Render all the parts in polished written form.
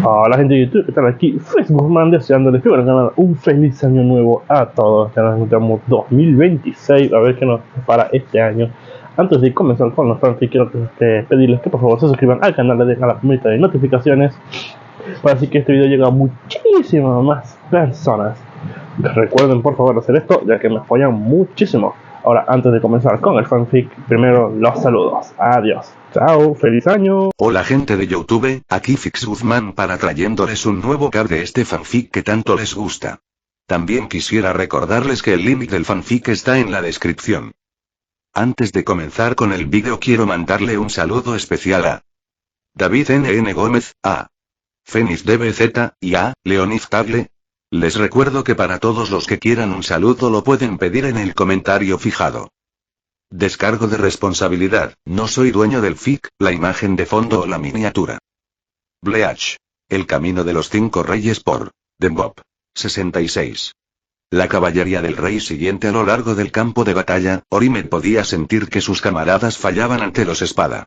Hola gente de YouTube, ¿qué tal? Aquí Facebook deseándoles que un feliz año nuevo a todos. Ya nos encontramos 2026, a ver qué nos para este año. Antes de comenzar con los fanfics, quiero pedirles que por favor se suscriban al canal, le dejen a la campanita de notificaciones para así que este video llegue a muchísimas más personas. Recuerden por favor hacer esto, ya que me apoyan muchísimo. Ahora, antes de comenzar con el fanfic, primero los saludos. Adiós. Chao, feliz año. Hola gente de YouTube, aquí Fix Guzmán para trayéndoles un nuevo cap de este fanfic que tanto les gusta. También quisiera recordarles que el link del fanfic está en la descripción. Antes de comenzar con el vídeo quiero mandarle un saludo especial a David NN Gómez, a Fenix DBZ, y a Leonif Table. Les recuerdo que para todos los que quieran un saludo lo pueden pedir en el comentario fijado. Descargo de responsabilidad, no soy dueño del fic, la imagen de fondo o la miniatura. Bleach. El camino de los 5 reyes por Dembob. 66. La caballería del rey siguiente a lo largo del campo de batalla, Orime podía sentir que sus camaradas fallaban ante los espada.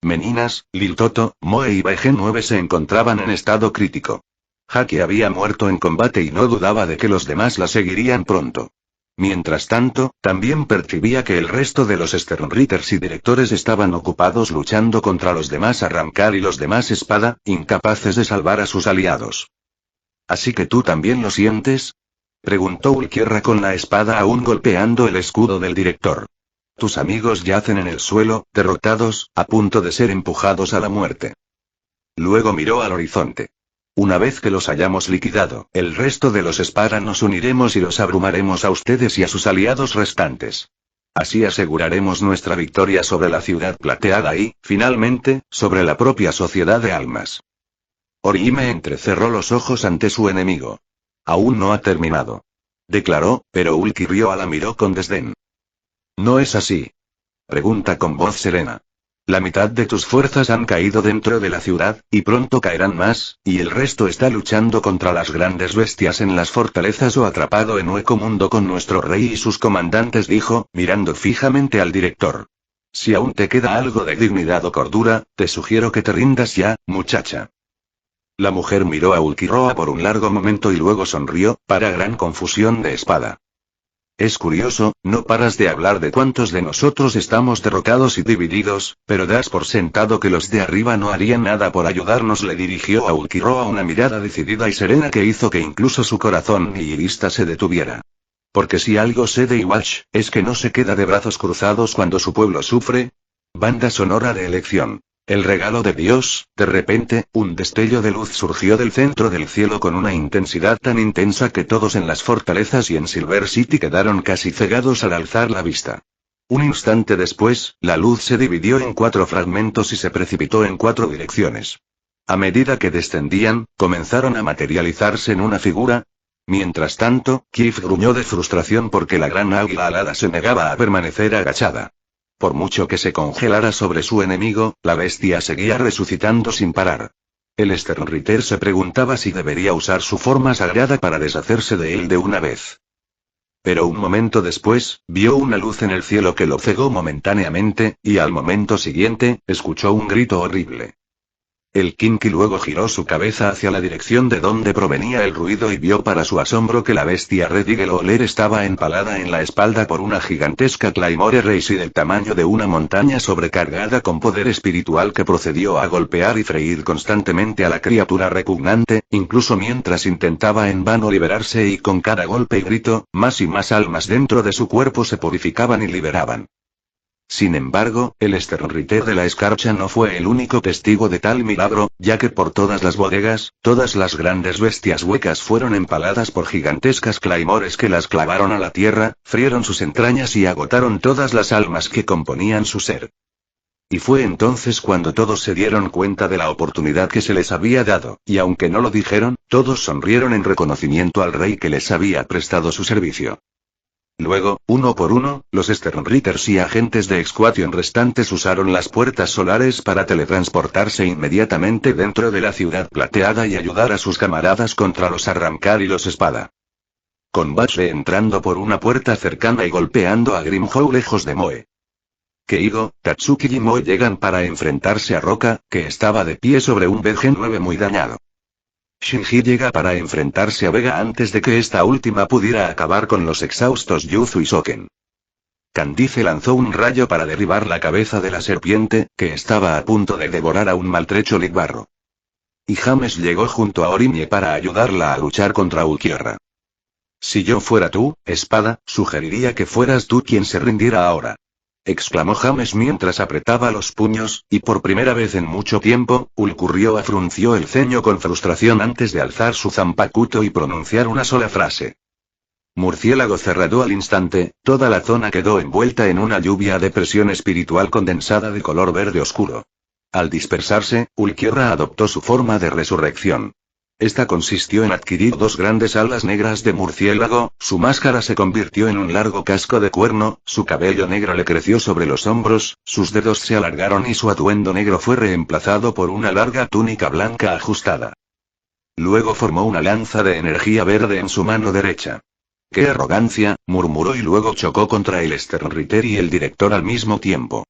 Meninas, Liltoto, Moe y BG9 se encontraban en estado crítico. Haki había muerto en combate y no dudaba de que los demás la seguirían pronto. Mientras tanto, también percibía que el resto de los Sternritters y directores estaban ocupados luchando contra los demás Arrancar y los demás Espada, incapaces de salvar a sus aliados. ¿Así que tú también lo sientes?, preguntó Ulquierra con la espada aún golpeando el escudo del director. Tus amigos yacen en el suelo, derrotados, a punto de ser empujados a la muerte. Luego miró al horizonte. Una vez que los hayamos liquidado, el resto de los Espada nos uniremos y los abrumaremos a ustedes y a sus aliados restantes. Así aseguraremos nuestra victoria sobre la ciudad plateada y, finalmente, sobre la propia sociedad de almas. Orihime entrecerró los ojos ante su enemigo. Aún no ha terminado, declaró, pero Ulquiorra la miró con desdén. ¿No es así?, pregunta con voz serena. La mitad de tus fuerzas han caído dentro de la ciudad, y pronto caerán más, y el resto está luchando contra las grandes bestias en las fortalezas o atrapado en hueco mundo con nuestro rey y sus comandantes, dijo, mirando fijamente al director. Si aún te queda algo de dignidad o cordura, te sugiero que te rindas ya, muchacha. La mujer miró a Ulquiorra por un largo momento y luego sonrió, para gran confusión de espada. Es curioso, no paras de hablar de cuántos de nosotros estamos derrotados y divididos, pero das por sentado que los de arriba no harían nada por ayudarnos. Le dirigió a Ulquiorra una mirada decidida y serena que hizo que incluso su corazón nihilista se detuviera. Porque si algo sé de Iwatch, es que no se queda de brazos cruzados cuando su pueblo sufre. Banda sonora de elección. El regalo de Dios. De repente, un destello de luz surgió del centro del cielo con una intensidad tan intensa que todos en las fortalezas y en Silver City quedaron casi cegados al alzar la vista. Un instante después, la luz se dividió en 4 fragmentos y se precipitó en 4 direcciones. A medida que descendían, comenzaron a materializarse en una figura. Mientras tanto, Kif gruñó de frustración porque la gran águila alada se negaba a permanecer agachada. Por mucho que se congelara sobre su enemigo, la bestia seguía resucitando sin parar. El Sternritter se preguntaba si debería usar su forma sagrada para deshacerse de él de una vez. Pero un momento después, vio una luz en el cielo que lo cegó momentáneamente, y al momento siguiente, escuchó un grito horrible. El Kinky luego giró su cabeza hacia la dirección de donde provenía el ruido y vio para su asombro que la bestia Red Eagle Oler estaba empalada en la espalda por una gigantesca Claymore Race del tamaño de una montaña sobrecargada con poder espiritual que procedió a golpear y freír constantemente a la criatura repugnante, incluso mientras intentaba en vano liberarse, y con cada golpe y grito, más y más almas dentro de su cuerpo se purificaban y liberaban. Sin embargo, el Sternritter de la escarcha no fue el único testigo de tal milagro, ya que por todas las bodegas, todas las grandes bestias huecas fueron empaladas por gigantescas claymores que las clavaron a la tierra, frieron sus entrañas y agotaron todas las almas que componían su ser. Y fue entonces cuando todos se dieron cuenta de la oportunidad que se les había dado, y aunque no lo dijeron, todos sonrieron en reconocimiento al rey que les había prestado su servicio. Luego, uno por uno, los Sternritters y agentes de Exquation restantes usaron las puertas solares para teletransportarse inmediatamente dentro de la ciudad plateada y ayudar a sus camaradas contra los Arrancar y los Espada. Con Bache entrando por una puerta cercana y golpeando a Grimhow lejos de Moe. Keigo, Tatsuki y Moe llegan para enfrentarse a Roca, que estaba de pie sobre un BG-9 muy dañado. Shinji llega para enfrentarse a Vega antes de que esta última pudiera acabar con los exhaustos Yuzu y Soken. Candice lanzó un rayo para derribar la cabeza de la serpiente, que estaba a punto de devorar a un maltrecho Ligbarro. Y James llegó junto a Orimie para ayudarla a luchar contra Ulquiorra. Si yo fuera tú, espada, sugeriría que fueras tú quien se rindiera ahora. Exclamó James mientras apretaba los puños, y por primera vez en mucho tiempo, Ulquiorra frunció el ceño con frustración antes de alzar su zanpakuto y pronunciar una sola frase. Murciélago cerrado al instante, toda la zona quedó envuelta en una lluvia de presión espiritual condensada de color verde oscuro. Al dispersarse, Ulquiorra adoptó su forma de resurrección. Esta consistió en adquirir dos grandes alas negras de murciélago, su máscara se convirtió en un largo casco de cuerno, su cabello negro le creció sobre los hombros, sus dedos se alargaron y su atuendo negro fue reemplazado por una larga túnica blanca ajustada. Luego formó una lanza de energía verde en su mano derecha. ¡Qué arrogancia!, murmuró y luego chocó contra el Sternritter y el director al mismo tiempo.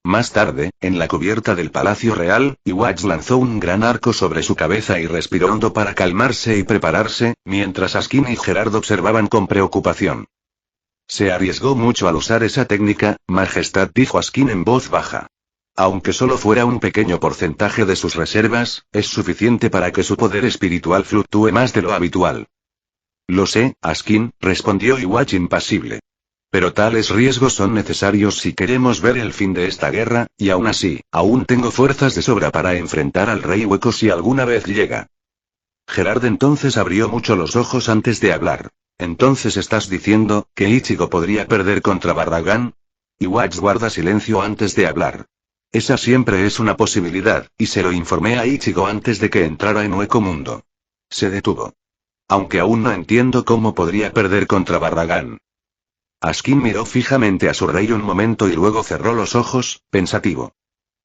Más tarde, en la cubierta del Palacio Real, Iwatch lanzó un gran arco sobre su cabeza y respiró hondo para calmarse y prepararse, mientras Askin y Gerard observaban con preocupación. Se arriesgó mucho al usar esa técnica, Majestad, dijo Askin en voz baja. Aunque solo fuera un pequeño porcentaje de sus reservas, es suficiente para que su poder espiritual fluctúe más de lo habitual. Lo sé, Askin, respondió Iwatch impasible. Pero tales riesgos son necesarios si queremos ver el fin de esta guerra, y aún así, aún tengo fuerzas de sobra para enfrentar al Rey Hueco si alguna vez llega. Gerard entonces abrió mucho los ojos antes de hablar. ¿Entonces estás diciendo que Ichigo podría perder contra Barragán? Iwatch guarda silencio antes de hablar. Esa siempre es una posibilidad, y se lo informé a Ichigo antes de que entrara en Hueco Mundo. Se detuvo. Aunque aún no entiendo cómo podría perder contra Barragán. Askin miró fijamente a su rey un momento y luego cerró los ojos, pensativo.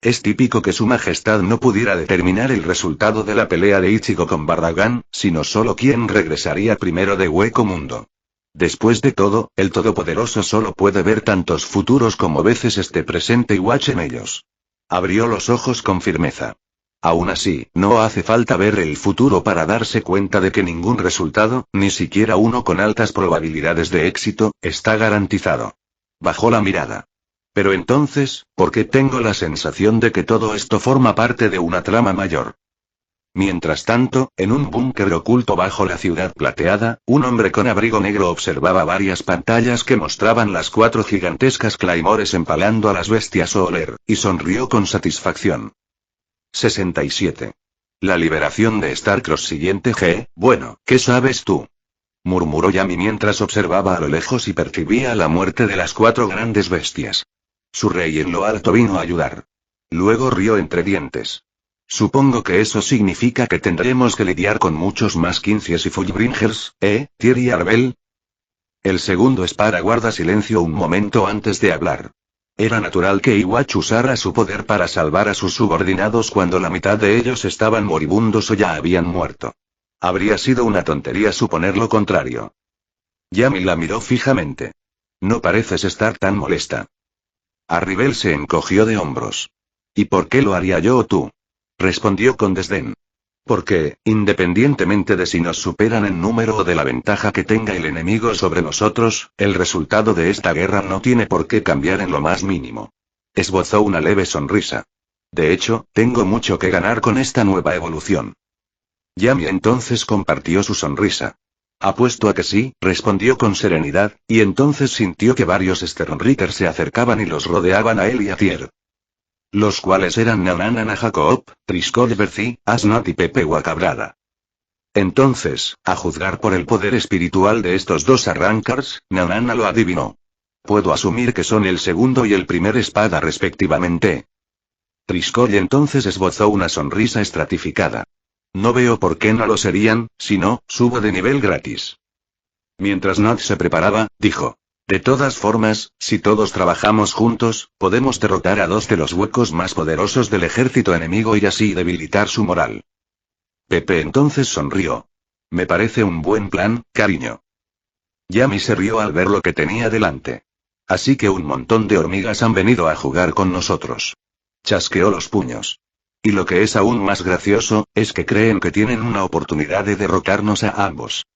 Es típico que su majestad no pudiera determinar el resultado de la pelea de Ichigo con Barragán, sino solo quién regresaría primero de Hueco Mundo. Después de todo, el Todopoderoso solo puede ver tantos futuros como veces esté presente Iwatch en ellos. Abrió los ojos con firmeza. Aún así, no hace falta ver el futuro para darse cuenta de que ningún resultado, ni siquiera uno con altas probabilidades de éxito, está garantizado. Bajó la mirada. Pero entonces, ¿por qué tengo la sensación de que todo esto forma parte de una trama mayor? Mientras tanto, en un búnker oculto bajo la ciudad plateada, un hombre con abrigo negro observaba varias pantallas que mostraban las 4 gigantescas claymores empalando a las bestias Oler, y sonrió con satisfacción. 67. La liberación de Starcross siguiente G, bueno, ¿qué sabes tú? Murmuró Yami mientras observaba a lo lejos y percibía la muerte de las 4 grandes bestias. Su rey en lo alto vino a ayudar. Luego rió entre dientes. Supongo que eso significa que tendremos que lidiar con muchos más Quincies y Fullbringers, Thierry Arbel. El segundo espada guarda silencio un momento antes de hablar. Era natural que Iwatch usara su poder para salvar a sus subordinados cuando la mitad de ellos estaban moribundos o ya habían muerto. Habría sido una tontería suponer lo contrario. Yami la miró fijamente. No pareces estar tan molesta. Arribel se encogió de hombros. ¿Y por qué lo haría yo o tú? Respondió con desdén. Porque, independientemente de si nos superan en número o de la ventaja que tenga el enemigo sobre nosotros, el resultado de esta guerra no tiene por qué cambiar en lo más mínimo. Esbozó una leve sonrisa. De hecho, tengo mucho que ganar con esta nueva evolución. Yami entonces compartió su sonrisa. Apuesto a que sí, respondió con serenidad, y entonces sintió que varios Sternritter se acercaban y los rodeaban a él y a Thier. Los cuales eran Nanana Jacob, Triscoll Bercy, Asnat y Pepe Guacabrada. Entonces, a juzgar por el poder espiritual de estos dos arrancars, Nanana lo adivinó. Puedo asumir que son el segundo y el primer espada respectivamente. Triscoll entonces esbozó una sonrisa estratificada. No veo por qué no lo serían, si no, subo de nivel gratis. Mientras Nat se preparaba, dijo. De todas formas, si todos trabajamos juntos, podemos derrotar a 2 de los huecos más poderosos del ejército enemigo y así debilitar su moral. Pepe entonces sonrió. Me parece un buen plan, cariño. Yami se rió al ver lo que tenía delante. Así que un montón de hormigas han venido a jugar con nosotros. Chasqueó los puños. Y lo que es aún más gracioso, es que creen que tienen una oportunidad de derrotarnos a ambos.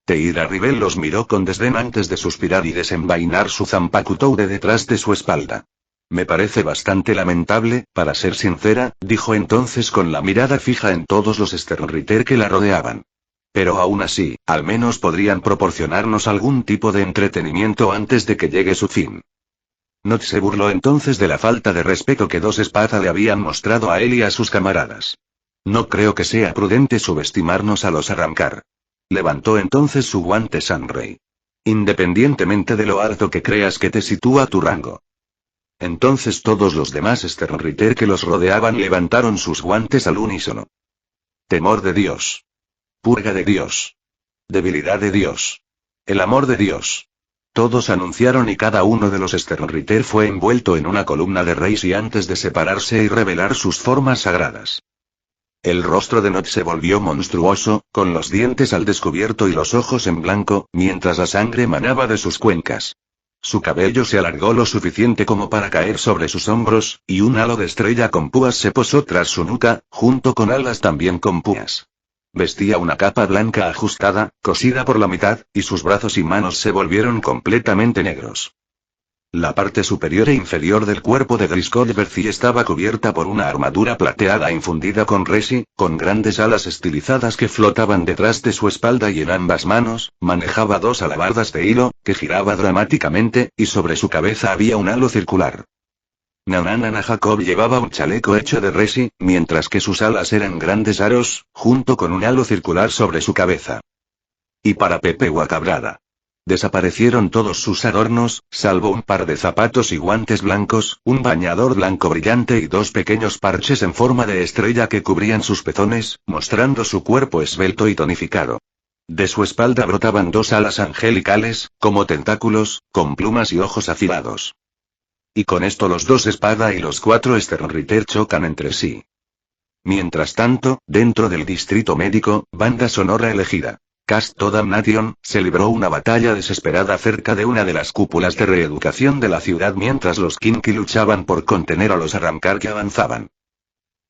Teira Rivel los miró con desdén antes de suspirar y desenvainar su Zanpakutou de detrás de su espalda. Me parece bastante lamentable, para ser sincera, dijo entonces con la mirada fija en todos los Sternritter que la rodeaban. Pero aún así, al menos podrían proporcionarnos algún tipo de entretenimiento antes de que llegue su fin. Not se burló entonces de la falta de respeto que dos espadas le habían mostrado a él y a sus camaradas. No creo que sea prudente subestimarnos a los Arrancar. Levantó entonces su guante Sunray. Independientemente de lo alto que creas que te sitúa tu rango. Entonces todos los demás Sternritter que los rodeaban levantaron sus guantes al unísono. Temor de Dios. Purga de Dios. Debilidad de Dios. El amor de Dios. Todos anunciaron y cada uno de los Sternritter fue envuelto en una columna de Reisi antes de separarse y revelar sus formas sagradas. El rostro de Not se volvió monstruoso, con los dientes al descubierto y los ojos en blanco, mientras la sangre manaba de sus cuencas. Su cabello se alargó lo suficiente como para caer sobre sus hombros, y un halo de estrella con púas se posó tras su nuca, junto con alas también con púas. Vestía una capa blanca ajustada, cosida por la mitad, y sus brazos y manos se volvieron completamente negros. La parte superior e inferior del cuerpo de Driscoll Bercy estaba cubierta por una armadura plateada infundida con resi, con grandes alas estilizadas que flotaban detrás de su espalda y en ambas manos, manejaba dos alabardas de hilo, que giraba dramáticamente, y sobre su cabeza había un halo circular. Nanana Jacob llevaba un chaleco hecho de resi, mientras que sus alas eran grandes aros, junto con un halo circular sobre su cabeza. Y para Pepe Guacabrada. Desaparecieron todos sus adornos, salvo un par de zapatos y guantes blancos, un bañador blanco brillante y dos pequeños parches en forma de estrella que cubrían sus pezones, mostrando su cuerpo esbelto y tonificado. De su espalda brotaban dos alas angelicales, como tentáculos, con plumas y ojos afilados. Y con esto los dos espada y los cuatro Sternritter chocan entre sí. Mientras tanto, dentro del distrito médico, banda sonora elegida. Casto Damnation, se libró una batalla desesperada cerca de una de las cúpulas de reeducación de la ciudad mientras los Kinky luchaban por contener a los Arrancar que avanzaban.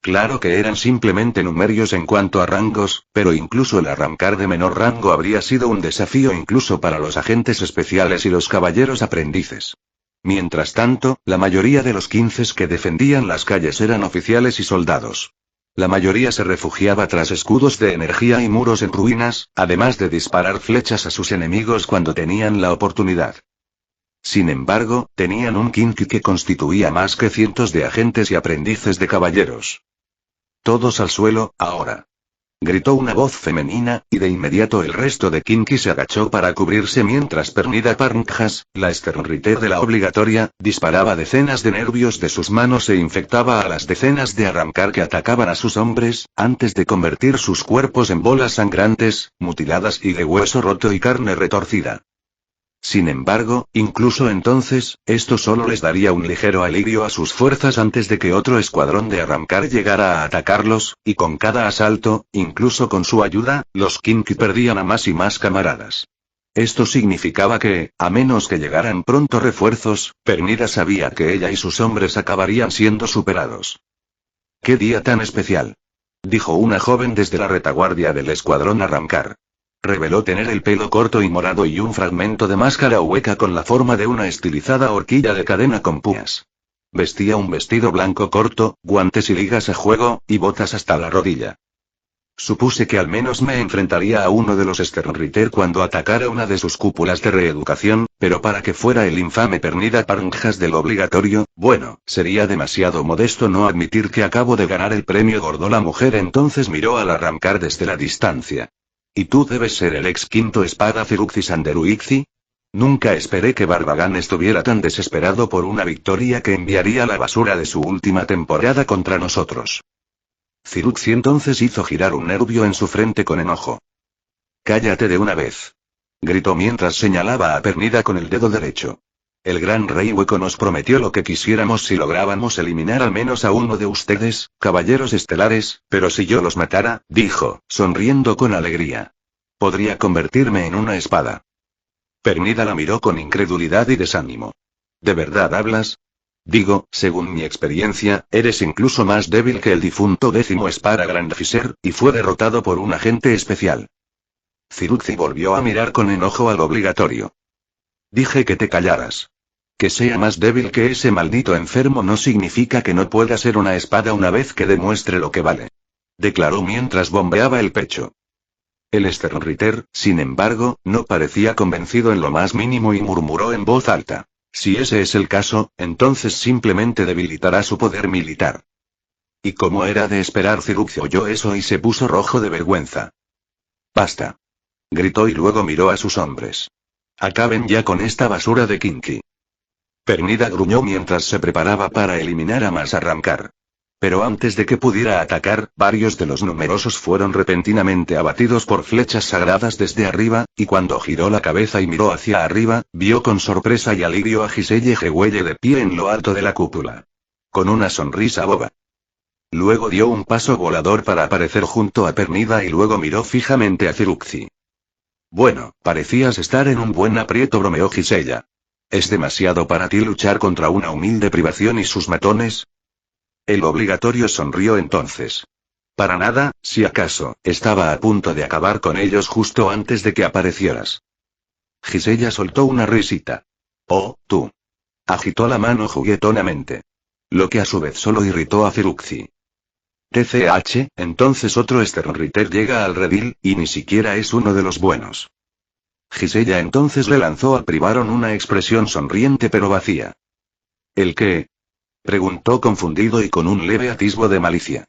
Claro que eran simplemente numerios en cuanto a rangos, pero incluso el Arrancar de menor rango habría sido un desafío incluso para los agentes especiales y los caballeros aprendices. Mientras tanto, la mayoría de los 15 que defendían las calles eran oficiales y soldados. La mayoría se refugiaba tras escudos de energía y muros en ruinas, además de disparar flechas a sus enemigos cuando tenían la oportunidad. Sin embargo, tenían un Kinky que constituía más que cientos de agentes y aprendices de caballeros. Todos al suelo, ahora. Gritó una voz femenina, y de inmediato el resto de Kinky se agachó para cubrirse mientras Pernida Parnjas, la Sternritter de la obligatoria, disparaba decenas de nervios de sus manos e infectaba a las decenas de Arrancar que atacaban a sus hombres, antes de convertir sus cuerpos en bolas sangrantes, mutiladas y de hueso roto y carne retorcida. Sin embargo, incluso entonces, esto solo les daría un ligero alivio a sus fuerzas antes de que otro escuadrón de Arrancar llegara a atacarlos, y con cada asalto, incluso con su ayuda, los Kinky perdían a más y más camaradas. Esto significaba que, a menos que llegaran pronto refuerzos, Pernida sabía que ella y sus hombres acabarían siendo superados. ¡Qué día tan especial!, dijo una joven desde la retaguardia del escuadrón Arrancar. Reveló tener el pelo corto y morado y un fragmento de máscara hueca con la forma de una estilizada horquilla de cadena con púas. Vestía un vestido blanco corto, guantes y ligas a juego, y botas hasta la rodilla. Supuse que al menos me enfrentaría a uno de los Sternritter cuando atacara una de sus cúpulas de reeducación, pero para que fuera el infame Pernida Parnjas del obligatorio, bueno, sería demasiado modesto no admitir que acabo de ganar el premio gordo. La mujer entonces miró al Arrancar desde la distancia. ¿Y tú debes ser el ex quinto espada Ciruxis Anderuixi? Nunca esperé que Barbagán estuviera tan desesperado por una victoria que enviaría la basura de su última temporada contra nosotros. Ciruxi entonces hizo girar un nervio en su frente con enojo. «Cállate de una vez», gritó mientras señalaba a Pernida con el dedo derecho. El gran rey hueco nos prometió lo que quisiéramos si lográbamos eliminar al menos a uno de ustedes, caballeros estelares, pero si yo los matara, dijo, sonriendo con alegría. Podría convertirme en una espada. Pernida la miró con incredulidad y desánimo. ¿De verdad hablas? Digo, según mi experiencia, eres incluso más débil que el difunto 10º Spara Grandfiser, y fue derrotado por un agente especial. Cirucci volvió a mirar con enojo al obligatorio. Dije que te callaras. Que sea más débil que ese maldito enfermo no significa que no pueda ser una espada una vez que demuestre lo que vale. Declaró mientras bombeaba el pecho. El Sternritter, sin embargo, no parecía convencido en lo más mínimo y murmuró en voz alta. Si ese es el caso, entonces simplemente debilitará su poder militar. Y como era de esperar, Cirucci oyó eso y se puso rojo de vergüenza. Basta. Gritó y luego miró a sus hombres. Acaben ya con esta basura de Kinky. Pernida gruñó mientras se preparaba para eliminar a Masarramkar. Pero antes de que pudiera atacar, varios de los numerosos fueron repentinamente abatidos por flechas sagradas desde arriba, y cuando giró la cabeza y miró hacia arriba, vio con sorpresa y alivio a Giselle Gewelle de pie en lo alto de la cúpula. Con una sonrisa boba. Luego dio un paso volador para aparecer junto a Pernida y luego miró fijamente a Cirucci. Bueno, parecías estar en un buen aprieto, bromeó Gisella. ¿Es demasiado para ti luchar contra una humilde privación y sus matones? El obligatorio sonrió entonces. Para nada, si acaso, estaba a punto de acabar con ellos justo antes de que aparecieras. Gisella soltó una risita. Oh, tú. Agitó la mano juguetonamente. Lo que a su vez solo irritó a Cirucci. TCH, entonces otro Sternritter llega al redil, y ni siquiera es uno de los buenos. Gisella entonces le lanzó a Privaron una expresión sonriente pero vacía. ¿El qué? Preguntó confundido y con un leve atisbo de malicia.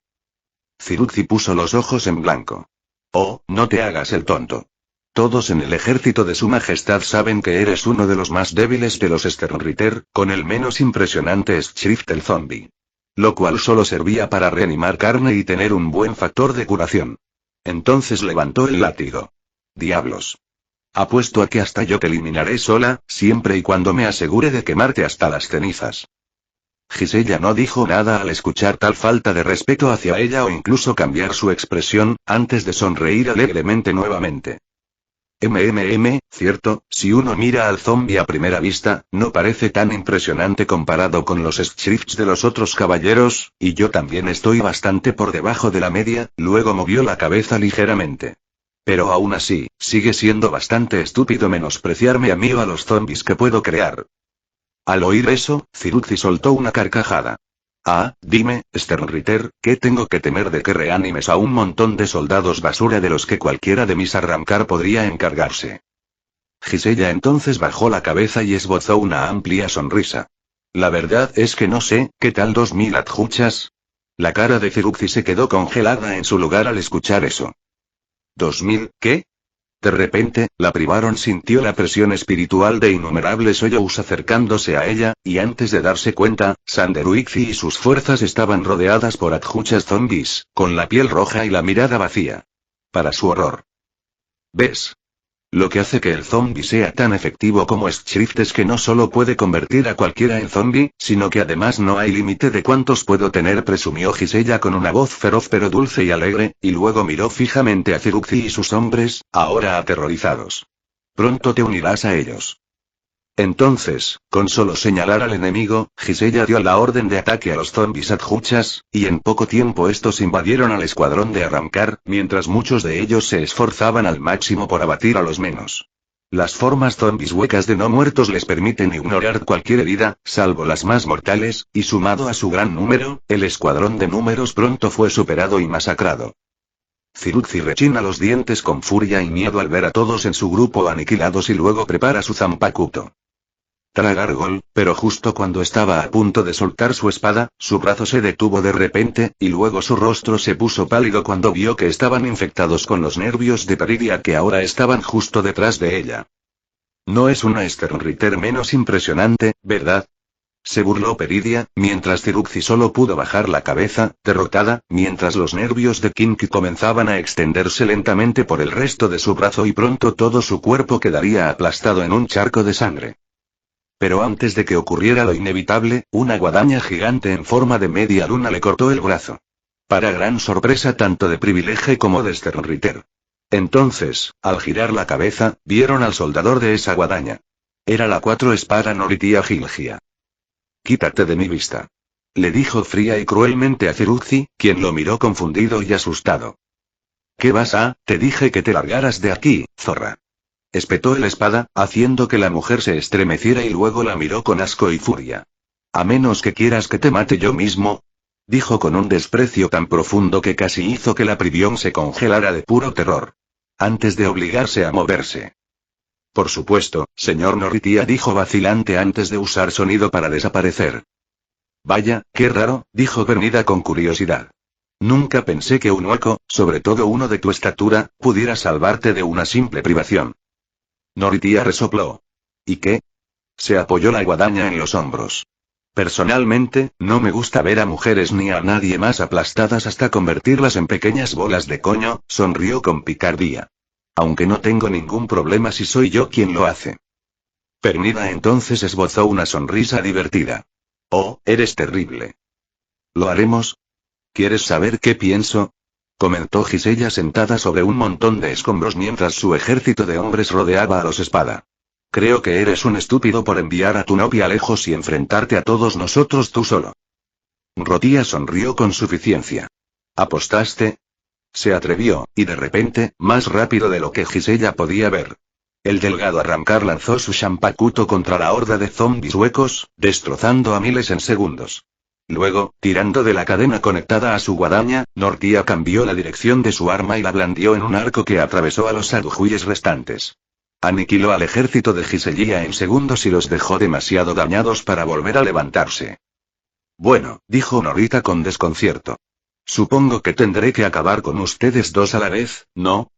Cirucci puso los ojos en blanco. Oh, no te hagas el tonto. Todos en el ejército de su majestad saben que eres uno de los más débiles de los Sternritter, con el menos impresionante Schrift el zombie. Lo cual solo servía para reanimar carne y tener un buen factor de curación. Entonces levantó el látigo. Diablos. Apuesto a que hasta yo te eliminaré sola, siempre y cuando me asegure de quemarte hasta las cenizas. Gisella no dijo nada al escuchar tal falta de respeto hacia ella o incluso cambiar su expresión, antes de sonreír alegremente nuevamente. Cierto, si uno mira al zombie a primera vista, no parece tan impresionante comparado con los Schrifts de los otros caballeros, y yo también estoy bastante por debajo de la media, luego movió la cabeza ligeramente. Pero aún así, sigue siendo bastante estúpido menospreciarme a mí o a los zombies que puedo crear. Al oír eso, Cirucci soltó una carcajada. Ah, dime, Sternritter, ¿qué tengo que temer de que reanimes a un montón de soldados basura de los que cualquiera de mis arrancar podría encargarse? Gisella entonces bajó la cabeza y esbozó una amplia sonrisa. La verdad es que no sé, ¿qué tal 2000 adjuchas? La cara de Cirucci se quedó congelada en su lugar al escuchar eso. ¿2000 qué? De repente, la Privaron sintió la presión espiritual de innumerables hoyos acercándose a ella, y antes de darse cuenta, Sanderuixi y sus fuerzas estaban rodeadas por adjuchas zombies, con la piel roja y la mirada vacía. Para su horror. ¿Ves? Lo que hace que el zombie sea tan efectivo como Schrift es que no solo puede convertir a cualquiera en zombie, sino que además no hay límite de cuántos puedo tener, presumió Gisella con una voz feroz pero dulce y alegre, y luego miró fijamente a Cirucci y sus hombres, ahora aterrorizados. Pronto te unirás a ellos. Entonces, con solo señalar al enemigo, Gisella dio la orden de ataque a los zombies adjuchas, y en poco tiempo estos invadieron al escuadrón de Arrancar, mientras muchos de ellos se esforzaban al máximo por abatir a los menos. Las formas zombies huecas de no muertos les permiten ignorar cualquier herida, salvo las más mortales, y sumado a su gran número, el escuadrón de números pronto fue superado y masacrado. Cirucci rechina los dientes con furia y miedo al ver a todos en su grupo aniquilados y luego prepara su zanpakuto. Tragargol, pero justo cuando estaba a punto de soltar su espada, su brazo se detuvo de repente, y luego su rostro se puso pálido cuando vio que estaban infectados con los nervios de Peridia que ahora estaban justo detrás de ella. No es una Sternritter menos impresionante, ¿verdad? Se burló Peridia, mientras Cirucci solo pudo bajar la cabeza, derrotada, mientras los nervios de Kinky comenzaban a extenderse lentamente por el resto de su brazo y pronto todo su cuerpo quedaría aplastado en un charco de sangre. Pero antes de que ocurriera lo inevitable, una guadaña gigante en forma de media luna le cortó el brazo. Para gran sorpresa tanto de Privilege como de Sternritter. Entonces, al girar la cabeza, vieron al soldador de esa guadaña. Era la 4 Spara Noritia Gilgia. Quítate de mi vista. Le dijo fría y cruelmente a Feruzzi, quien lo miró confundido y asustado. ¿Qué vas a? Te dije que te largaras de aquí, zorra. Espetó el espada, haciendo que la mujer se estremeciera y luego la miró con asco y furia. A menos que quieras que te mate yo mismo, dijo con un desprecio tan profundo que casi hizo que la Pribión se congelara de puro terror. Antes de obligarse a moverse. Por supuesto, señor Norritia, dijo vacilante antes de usar sonido para desaparecer. Vaya, qué raro, dijo Bernida con curiosidad. Nunca pensé que un hueco, sobre todo uno de tu estatura, pudiera salvarte de una simple privación. Norritia resopló. ¿Y qué? Se apoyó la guadaña en los hombros. Personalmente, no me gusta ver a mujeres ni a nadie más aplastadas hasta convertirlas en pequeñas bolas de coño, sonrió con picardía. Aunque no tengo ningún problema si soy yo quien lo hace. Bernida entonces esbozó una sonrisa divertida. Oh, eres terrible. ¿Lo haremos? ¿Quieres saber qué pienso? Comentó Gisella sentada sobre un montón de escombros mientras su ejército de hombres rodeaba a los espada. Creo que eres un estúpido por enviar a tu novia lejos y enfrentarte a todos nosotros tú solo. Rotía sonrió con suficiencia. ¿Apostaste? Se atrevió, y de repente, más rápido de lo que Gisella podía ver. El delgado arrancar lanzó su champacuto contra la horda de zombies huecos, destrozando a miles en segundos. Luego, tirando de la cadena conectada a su guadaña, Nortia cambió la dirección de su arma y la blandió en un arco que atravesó a los adujuyes restantes. Aniquiló al ejército de Gisella en segundos y los dejó demasiado dañados para volver a levantarse. Bueno, dijo Norita con desconcierto. Supongo que tendré que acabar con ustedes dos a la vez, ¿no?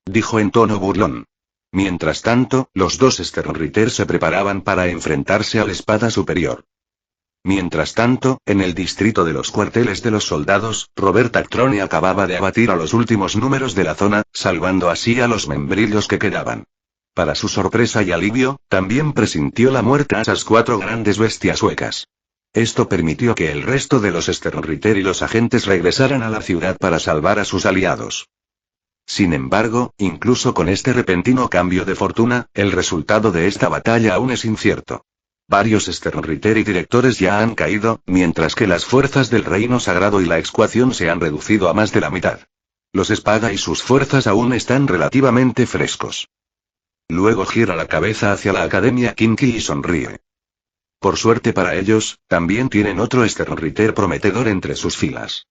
Dijo en tono burlón. Mientras tanto, los dos Sternritter se preparaban para enfrentarse a la espada superior. Mientras tanto, en el distrito de los cuarteles de los soldados, Roberta Actroni acababa de abatir a los últimos números de la zona, salvando así a los membrillos que quedaban. Para su sorpresa y alivio, también presintió la muerte a esas 4 grandes bestias suecas. Esto permitió que el resto de los Sternritter y los agentes regresaran a la ciudad para salvar a sus aliados. Sin embargo, incluso con este repentino cambio de fortuna, el resultado de esta batalla aún es incierto. Varios Sternritter y directores ya han caído, mientras que las fuerzas del Reino Sagrado y la Excuación se han reducido a más de la mitad. Los Espada y sus fuerzas aún están relativamente frescos. Luego gira la cabeza hacia la Academia Kinky y sonríe. Por suerte para ellos, también tienen otro Sternritter prometedor entre sus filas.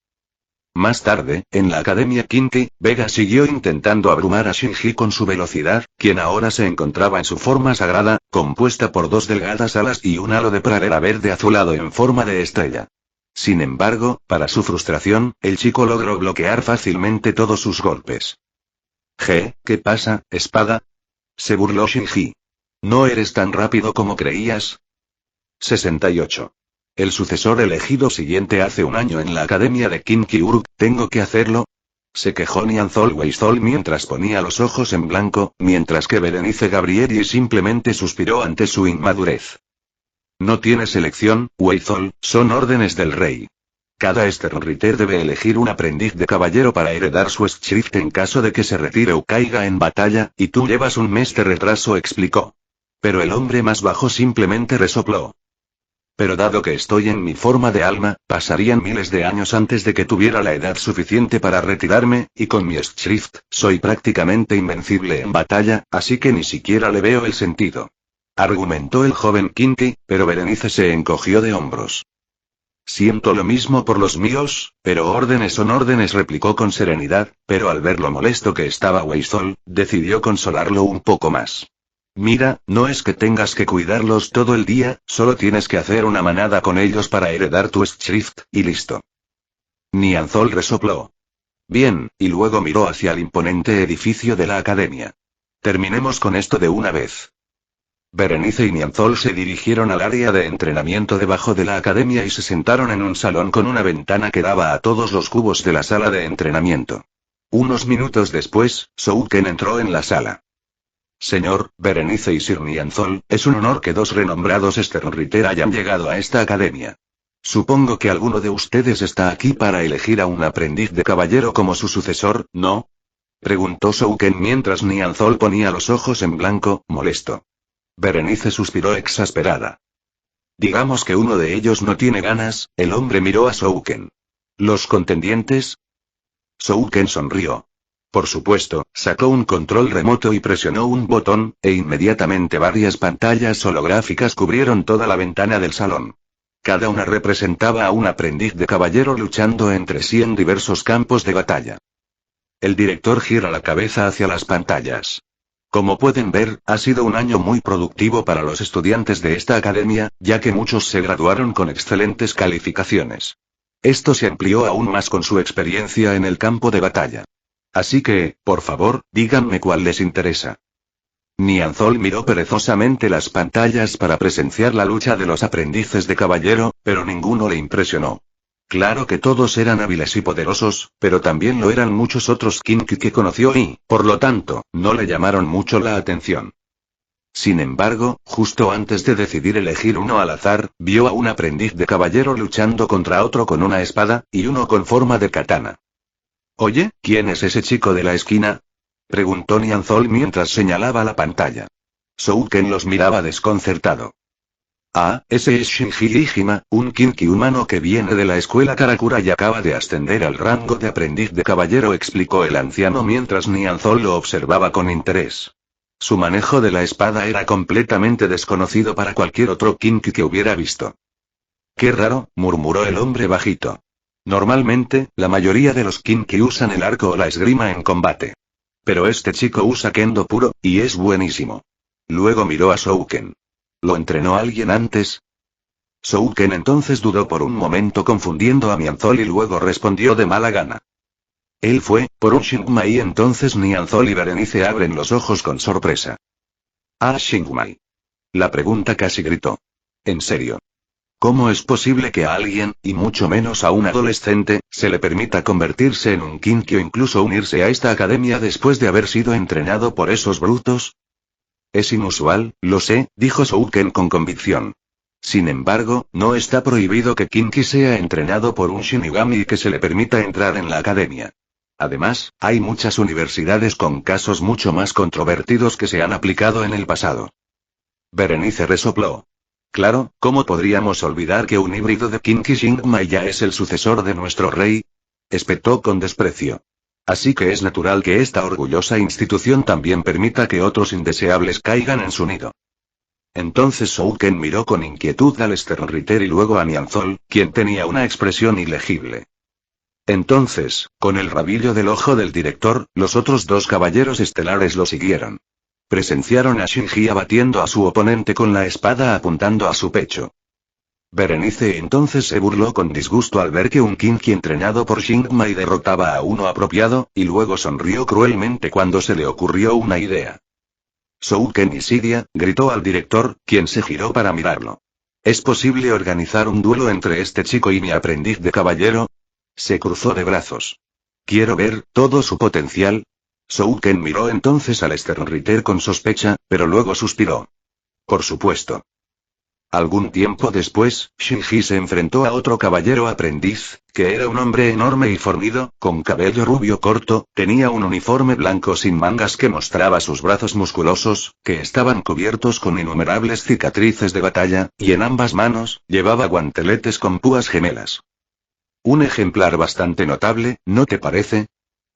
Más tarde, en la Academia Kinky, Vega siguió intentando abrumar a Shinji con su velocidad, quien ahora se encontraba en su forma sagrada, compuesta por 2 delgadas alas y un halo de pradera verde azulado en forma de estrella. Sin embargo, para su frustración, el chico logró bloquear fácilmente todos sus golpes. ¿Qué pasa, espada? Se burló Shinji. ¿No eres tan rápido como creías? 68. El sucesor elegido siguiente hace un año en la academia de Kinky Uruk, ¿tengo que hacerlo? Se quejó Nianzol Weizol mientras ponía los ojos en blanco, mientras que Berenice Gabrieli simplemente suspiró ante su inmadurez. No tienes elección, Weizol, son órdenes del rey. Cada Sternritter debe elegir un aprendiz de caballero para heredar su Schrift en caso de que se retire o caiga en batalla, y tú llevas un mes de retraso, explicó. Pero el hombre más bajo simplemente resopló. Pero dado que estoy en mi forma de alma, pasarían miles de años antes de que tuviera la edad suficiente para retirarme, y con mi Schrift, soy prácticamente invencible en batalla, así que ni siquiera le veo el sentido. Argumentó el joven Kinky, pero Berenice se encogió de hombros. Siento lo mismo por los míos, pero órdenes son órdenes, replicó con serenidad, pero al ver lo molesto que estaba Weizol, decidió consolarlo un poco más. Mira, no es que tengas que cuidarlos todo el día, solo tienes que hacer una manada con ellos para heredar tu Schrift, y listo. Nianzol resopló. Bien, y luego miró hacia el imponente edificio de la academia. Terminemos con esto de una vez. Berenice y Nianzol se dirigieron al área de entrenamiento debajo de la academia y se sentaron en un salón con una ventana que daba a todos los cubos de la sala de entrenamiento. Unos minutos después, Souken entró en la sala. Señor, Berenice y Sir Nianzol, es un honor que 2 renombrados Sternritter hayan llegado a esta academia. Supongo que alguno de ustedes está aquí para elegir a un aprendiz de caballero como su sucesor, ¿no? Preguntó Souken mientras Nianzol ponía los ojos en blanco, molesto. Berenice suspiró exasperada. Digamos que uno de ellos no tiene ganas, el hombre miró a Shouken. ¿Los contendientes? Shouken sonrió. Por supuesto, sacó un control remoto y presionó un botón, e inmediatamente varias pantallas holográficas cubrieron toda la ventana del salón. Cada una representaba a un aprendiz de caballero luchando entre sí en diversos campos de batalla. El director gira la cabeza hacia las pantallas. Como pueden ver, ha sido un año muy productivo para los estudiantes de esta academia, ya que muchos se graduaron con excelentes calificaciones. Esto se amplió aún más con su experiencia en el campo de batalla. Así que, por favor, díganme cuál les interesa. Nianzol miró perezosamente las pantallas para presenciar la lucha de los aprendices de caballero, pero ninguno le impresionó. Claro que todos eran hábiles y poderosos, pero también lo eran muchos otros Kinki que conoció y, por lo tanto, no le llamaron mucho la atención. Sin embargo, justo antes de decidir elegir uno al azar, vio a un aprendiz de caballero luchando contra otro con una espada, y uno con forma de katana. Oye, ¿quién es ese chico de la esquina? Preguntó Nianzol mientras señalaba la pantalla. Shouken los miraba desconcertado. Ah, ese es Shinji Ijima, un Kinki humano que viene de la escuela Karakura y acaba de ascender al rango de aprendiz de caballero, explicó el anciano mientras Nianzol lo observaba con interés. Su manejo de la espada era completamente desconocido para cualquier otro Kinki que hubiera visto. Qué raro, murmuró el hombre bajito. Normalmente, la mayoría de los Kinki usan el arco o la esgrima en combate. Pero este chico usa kendo puro, y es buenísimo. Luego miró a Shouken. ¿Lo entrenó alguien antes? Shouken entonces dudó por un momento confundiendo a Nianzol y luego respondió de mala gana. Él fue, por un Shingmai. Entonces Nianzol y Berenice abren los ojos con sorpresa. Ah, Shingmai. La pregunta casi gritó. ¿En serio? ¿Cómo es posible que a alguien, y mucho menos a un adolescente, se le permita convertirse en un Kinki o incluso unirse a esta academia después de haber sido entrenado por esos brutos? Es inusual, lo sé, dijo Shouken con convicción. Sin embargo, no está prohibido que Kinki sea entrenado por un Shinigami y que se le permita entrar en la academia. Además, hay muchas universidades con casos mucho más controvertidos que se han aplicado en el pasado. Berenice resopló. Claro, ¿cómo podríamos olvidar que un híbrido de Kinki Shingmai ya es el sucesor de nuestro rey? Espetó con desprecio. Así que es natural que esta orgullosa institución también permita que otros indeseables caigan en su nido. Entonces Shouken miró con inquietud al Sternritter y luego a Nianzol, quien tenía una expresión ilegible. Entonces, con el rabillo del ojo del director, los otros dos caballeros estelares lo siguieron. Presenciaron a Shinji abatiendo a su oponente con la espada apuntando a su pecho. Berenice entonces se burló con disgusto al ver que un Kinki entrenado por Shingmai derrotaba a uno apropiado, y luego sonrió cruelmente cuando se le ocurrió una idea. Shouken Isidia, gritó al director, quien se giró para mirarlo. ¿Es posible organizar un duelo entre este chico y mi aprendiz de caballero? Se cruzó de brazos. Quiero ver todo su potencial. Shouken miró entonces al Sternritter con sospecha, pero luego suspiró. Por supuesto. Algún tiempo después, Shinji se enfrentó a otro caballero aprendiz, que era un hombre enorme y fornido, con cabello rubio corto, tenía un uniforme blanco sin mangas que mostraba sus brazos musculosos, que estaban cubiertos con innumerables cicatrices de batalla, y en ambas manos, llevaba guanteletes con púas gemelas. Un ejemplar bastante notable, ¿no te parece?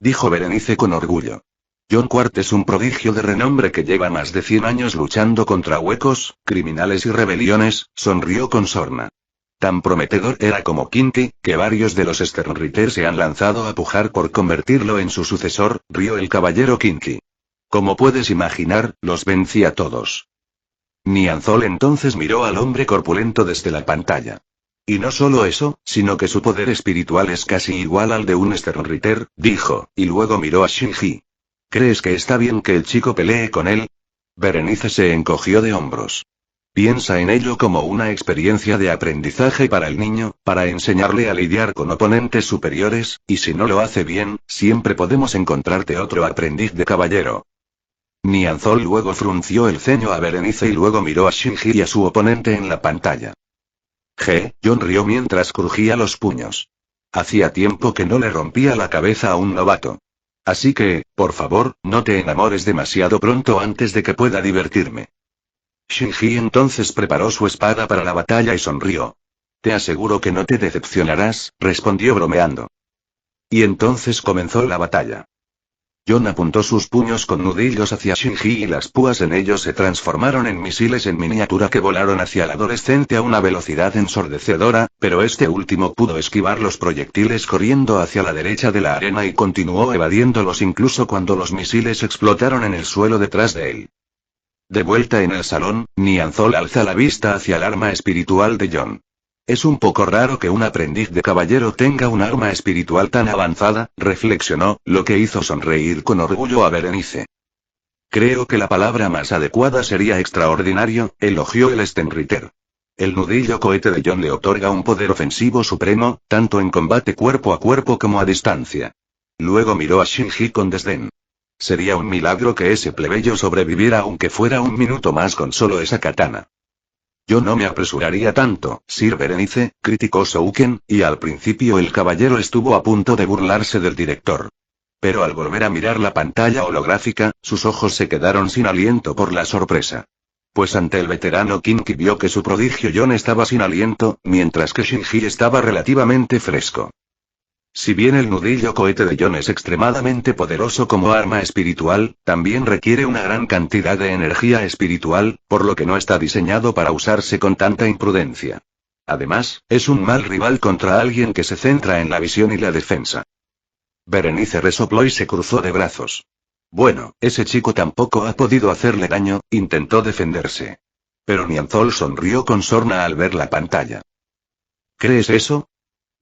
Dijo Berenice con orgullo. John Quart es un prodigio de renombre que lleva más de 100 años luchando contra huecos, criminales y rebeliones, sonrió con sorna. Tan prometedor era como Kinki, que varios de los Sternritter se han lanzado a pujar por convertirlo en su sucesor, rió el caballero Kinki. Como puedes imaginar, los vencí a todos. Nianzol entonces miró al hombre corpulento desde la pantalla. Y no solo eso, sino que su poder espiritual es casi igual al de un Sternritter, dijo, y luego miró a Shinji. ¿Crees que está bien que el chico pelee con él? Berenice se encogió de hombros. Piensa en ello como una experiencia de aprendizaje para el niño, para enseñarle a lidiar con oponentes superiores, y si no lo hace bien, siempre podemos encontrarte otro aprendiz de caballero. Nianzol luego frunció el ceño a Berenice y luego miró a Shinji y a su oponente en la pantalla. John rió mientras crujía los puños. Hacía tiempo que no le rompía la cabeza a un novato. Así que, por favor, no te enamores demasiado pronto antes de que pueda divertirme. Shinji entonces preparó su espada para la batalla y sonrió. Te aseguro que no te decepcionarás, respondió bromeando. Y entonces comenzó la batalla. Jon apuntó sus puños con nudillos hacia Shinji y las púas en ellos se transformaron en misiles en miniatura que volaron hacia el adolescente a una velocidad ensordecedora, pero este último pudo esquivar los proyectiles corriendo hacia la derecha de la arena y continuó evadiéndolos incluso cuando los misiles explotaron en el suelo detrás de él. De vuelta en el salón, Nianzol alza la vista hacia el arma espiritual de Jon. Es un poco raro que un aprendiz de caballero tenga un arma espiritual tan avanzada, reflexionó, lo que hizo sonreír con orgullo a Berenice. Creo que la palabra más adecuada sería extraordinario, elogió el Stenritter. El nudillo cohete de Jon le otorga un poder ofensivo supremo, tanto en combate cuerpo a cuerpo como a distancia. Luego miró a Shinji con desdén. Sería un milagro que ese plebeyo sobreviviera aunque fuera un minuto más con solo esa katana. Yo no me apresuraría tanto, Sir Berenice, criticó Shouken, y al principio el caballero estuvo a punto de burlarse del director. Pero al volver a mirar la pantalla holográfica, sus ojos se quedaron sin aliento por la sorpresa. Pues ante el veterano Kinky vio que su prodigio Jon estaba sin aliento, mientras que Shinji estaba relativamente fresco. Si bien el nudillo cohete de Jon es extremadamente poderoso como arma espiritual, también requiere una gran cantidad de energía espiritual, por lo que no está diseñado para usarse con tanta imprudencia. Además, es un mal rival contra alguien que se centra en la visión y la defensa. Berenice resopló y se cruzó de brazos. Bueno, ese chico tampoco ha podido hacerle daño, intentó defenderse. Pero Nianzol sonrió con sorna al ver la pantalla. ¿Crees eso?,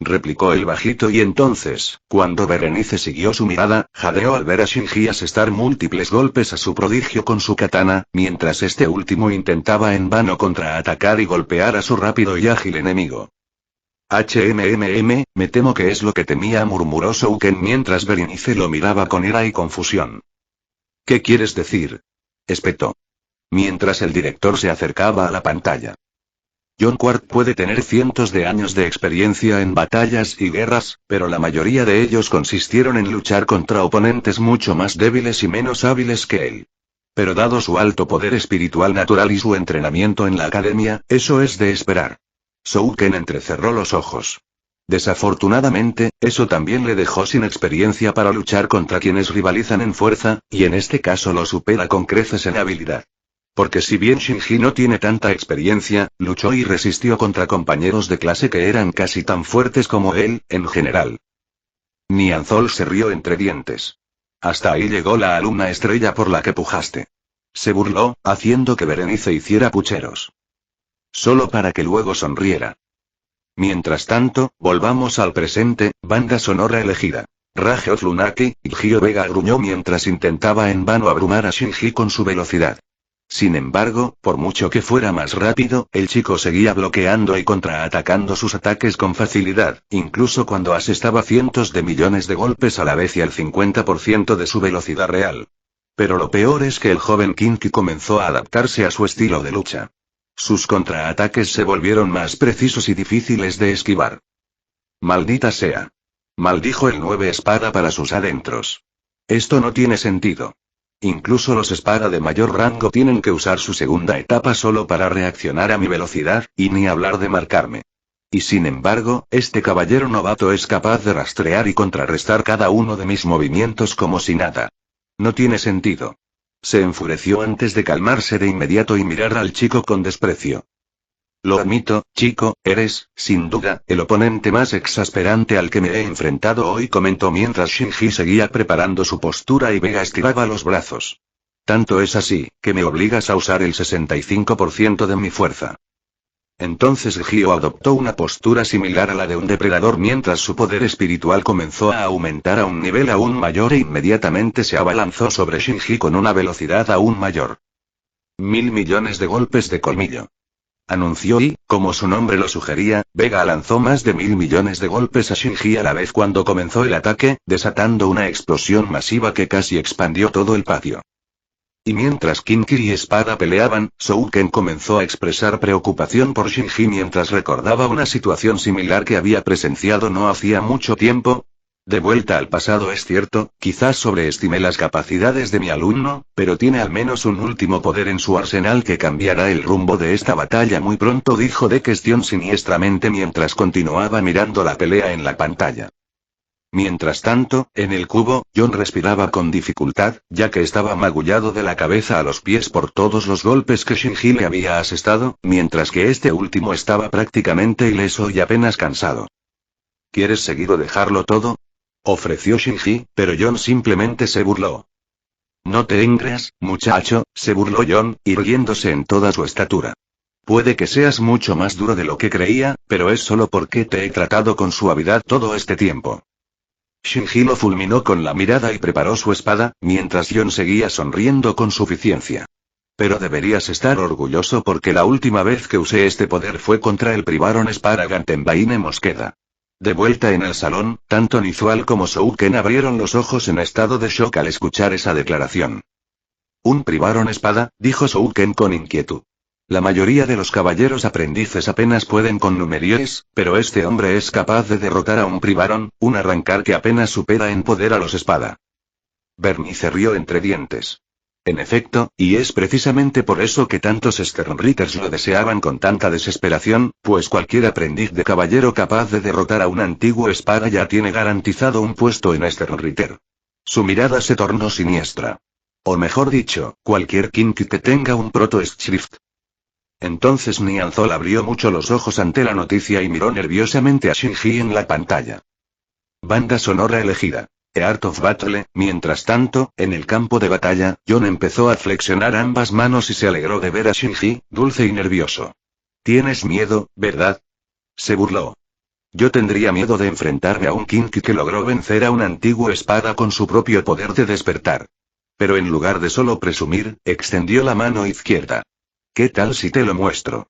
replicó el bajito y entonces, cuando Berenice siguió su mirada, jadeó al ver a Shinji asestar múltiples golpes a su prodigio con su katana, mientras este último intentaba en vano contraatacar y golpear a su rápido y ágil enemigo. Me temo que es lo que temía, murmuró Shouken mientras Berenice lo miraba con ira y confusión. ¿Qué quieres decir?, espetó. Mientras el director se acercaba a la pantalla. Jon Quark puede tener cientos de años de experiencia en batallas y guerras, pero la mayoría de ellos consistieron en luchar contra oponentes mucho más débiles y menos hábiles que él. Pero dado su alto poder espiritual natural y su entrenamiento en la academia, eso es de esperar. Shouken entrecerró los ojos. Desafortunadamente, eso también le dejó sin experiencia para luchar contra quienes rivalizan en fuerza, y en este caso lo supera con creces en habilidad. Porque si bien Shinji no tiene tanta experiencia, luchó y resistió contra compañeros de clase que eran casi tan fuertes como él, en general. Nianzol se rió entre dientes. Hasta ahí llegó la alumna estrella por la que pujaste. Se burló, haciendo que Berenice hiciera pucheros. Solo para que luego sonriera. Mientras tanto, volvamos al presente, banda sonora elegida. Rage of Lunaki, Gio Vega gruñó mientras intentaba en vano abrumar a Shinji con su velocidad. Sin embargo, por mucho que fuera más rápido, el chico seguía bloqueando y contraatacando sus ataques con facilidad, incluso cuando asestaba cientos de millones de golpes a la vez y al 50% de su velocidad real. Pero lo peor es que el joven Kinky comenzó a adaptarse a su estilo de lucha. Sus contraataques se volvieron más precisos y difíciles de esquivar. Maldita sea. Maldijo el 9 espada para sus adentros. Esto no tiene sentido. Incluso los espada de mayor rango tienen que usar su segunda etapa solo para reaccionar a mi velocidad, y ni hablar de marcarme. Y sin embargo, este caballero novato es capaz de rastrear y contrarrestar cada uno de mis movimientos como si nada. No tiene sentido. Se enfureció antes de calmarse de inmediato y mirar al chico con desprecio. Lo admito, chico, eres, sin duda, el oponente más exasperante al que me he enfrentado hoy, comentó mientras Shinji seguía preparando su postura y Vega estiraba los brazos. Tanto es así, que me obligas a usar el 65% de mi fuerza. Entonces Gio adoptó una postura similar a la de un depredador mientras su poder espiritual comenzó a aumentar a un nivel aún mayor e inmediatamente se abalanzó sobre Shinji con una velocidad aún mayor. 1000 millones de golpes de colmillo. Anunció y, como su nombre lo sugería, Vega lanzó más de 1000 millones de golpes a Shinji a la vez cuando comenzó el ataque, desatando una explosión masiva que casi expandió todo el patio. Y mientras Kinky y Espada peleaban, Shouken comenzó a expresar preocupación por Shinji mientras recordaba una situación similar que había presenciado no hacía mucho tiempo. De vuelta al pasado es cierto, quizás sobreestimé las capacidades de mi alumno, pero tiene al menos un último poder en su arsenal que cambiará el rumbo de esta batalla muy pronto, dijo de cuestión siniestramente mientras continuaba mirando la pelea en la pantalla. Mientras tanto, en el cubo, John respiraba con dificultad, ya que estaba magullado de la cabeza a los pies por todos los golpes que Shinji le había asestado, mientras que este último estaba prácticamente ileso y apenas cansado. ¿Quieres seguir o dejarlo todo?, ofreció Shinji, pero John simplemente se burló. No te engreas, muchacho, se burló John, irguiéndose en toda su estatura. Puede que seas mucho más duro de lo que creía, pero es solo porque te he tratado con suavidad todo este tiempo. Shinji lo fulminó con la mirada y preparó su espada, mientras John seguía sonriendo con suficiencia. Pero deberías estar orgulloso porque la última vez que usé este poder fue contra el Privaron Sparagan Tenbaine Mosqueda. De vuelta en el salón, tanto Nizual como Shouken abrieron los ojos en estado de shock al escuchar esa declaración. ¿Un Privaron espada?, dijo Shouken con inquietud. La mayoría de los caballeros aprendices apenas pueden con numeries, pero este hombre es capaz de derrotar a un Privaron, un arrancar que apenas supera en poder a los espada. Bernice rió entre dientes. En efecto, y es precisamente por eso que tantos Sternritters lo deseaban con tanta desesperación, pues cualquier aprendiz de caballero capaz de derrotar a un antiguo espada ya tiene garantizado un puesto en Sternritter. Su mirada se tornó siniestra. O mejor dicho, cualquier Kinki que tenga un proto-Schrift. Entonces Nianzol abrió mucho los ojos ante la noticia y miró nerviosamente a Shinji en la pantalla. Banda sonora elegida. The Art of Battle. Mientras tanto, en el campo de batalla, John empezó a flexionar ambas manos y se alegró de ver a Shinji, dulce y nervioso. ¿Tienes miedo, verdad?, se burló. Yo tendría miedo de enfrentarme a un Kinki que logró vencer a un antiguo espada con su propio poder de despertar. Pero en lugar de solo presumir, extendió la mano izquierda. ¿Qué tal si te lo muestro?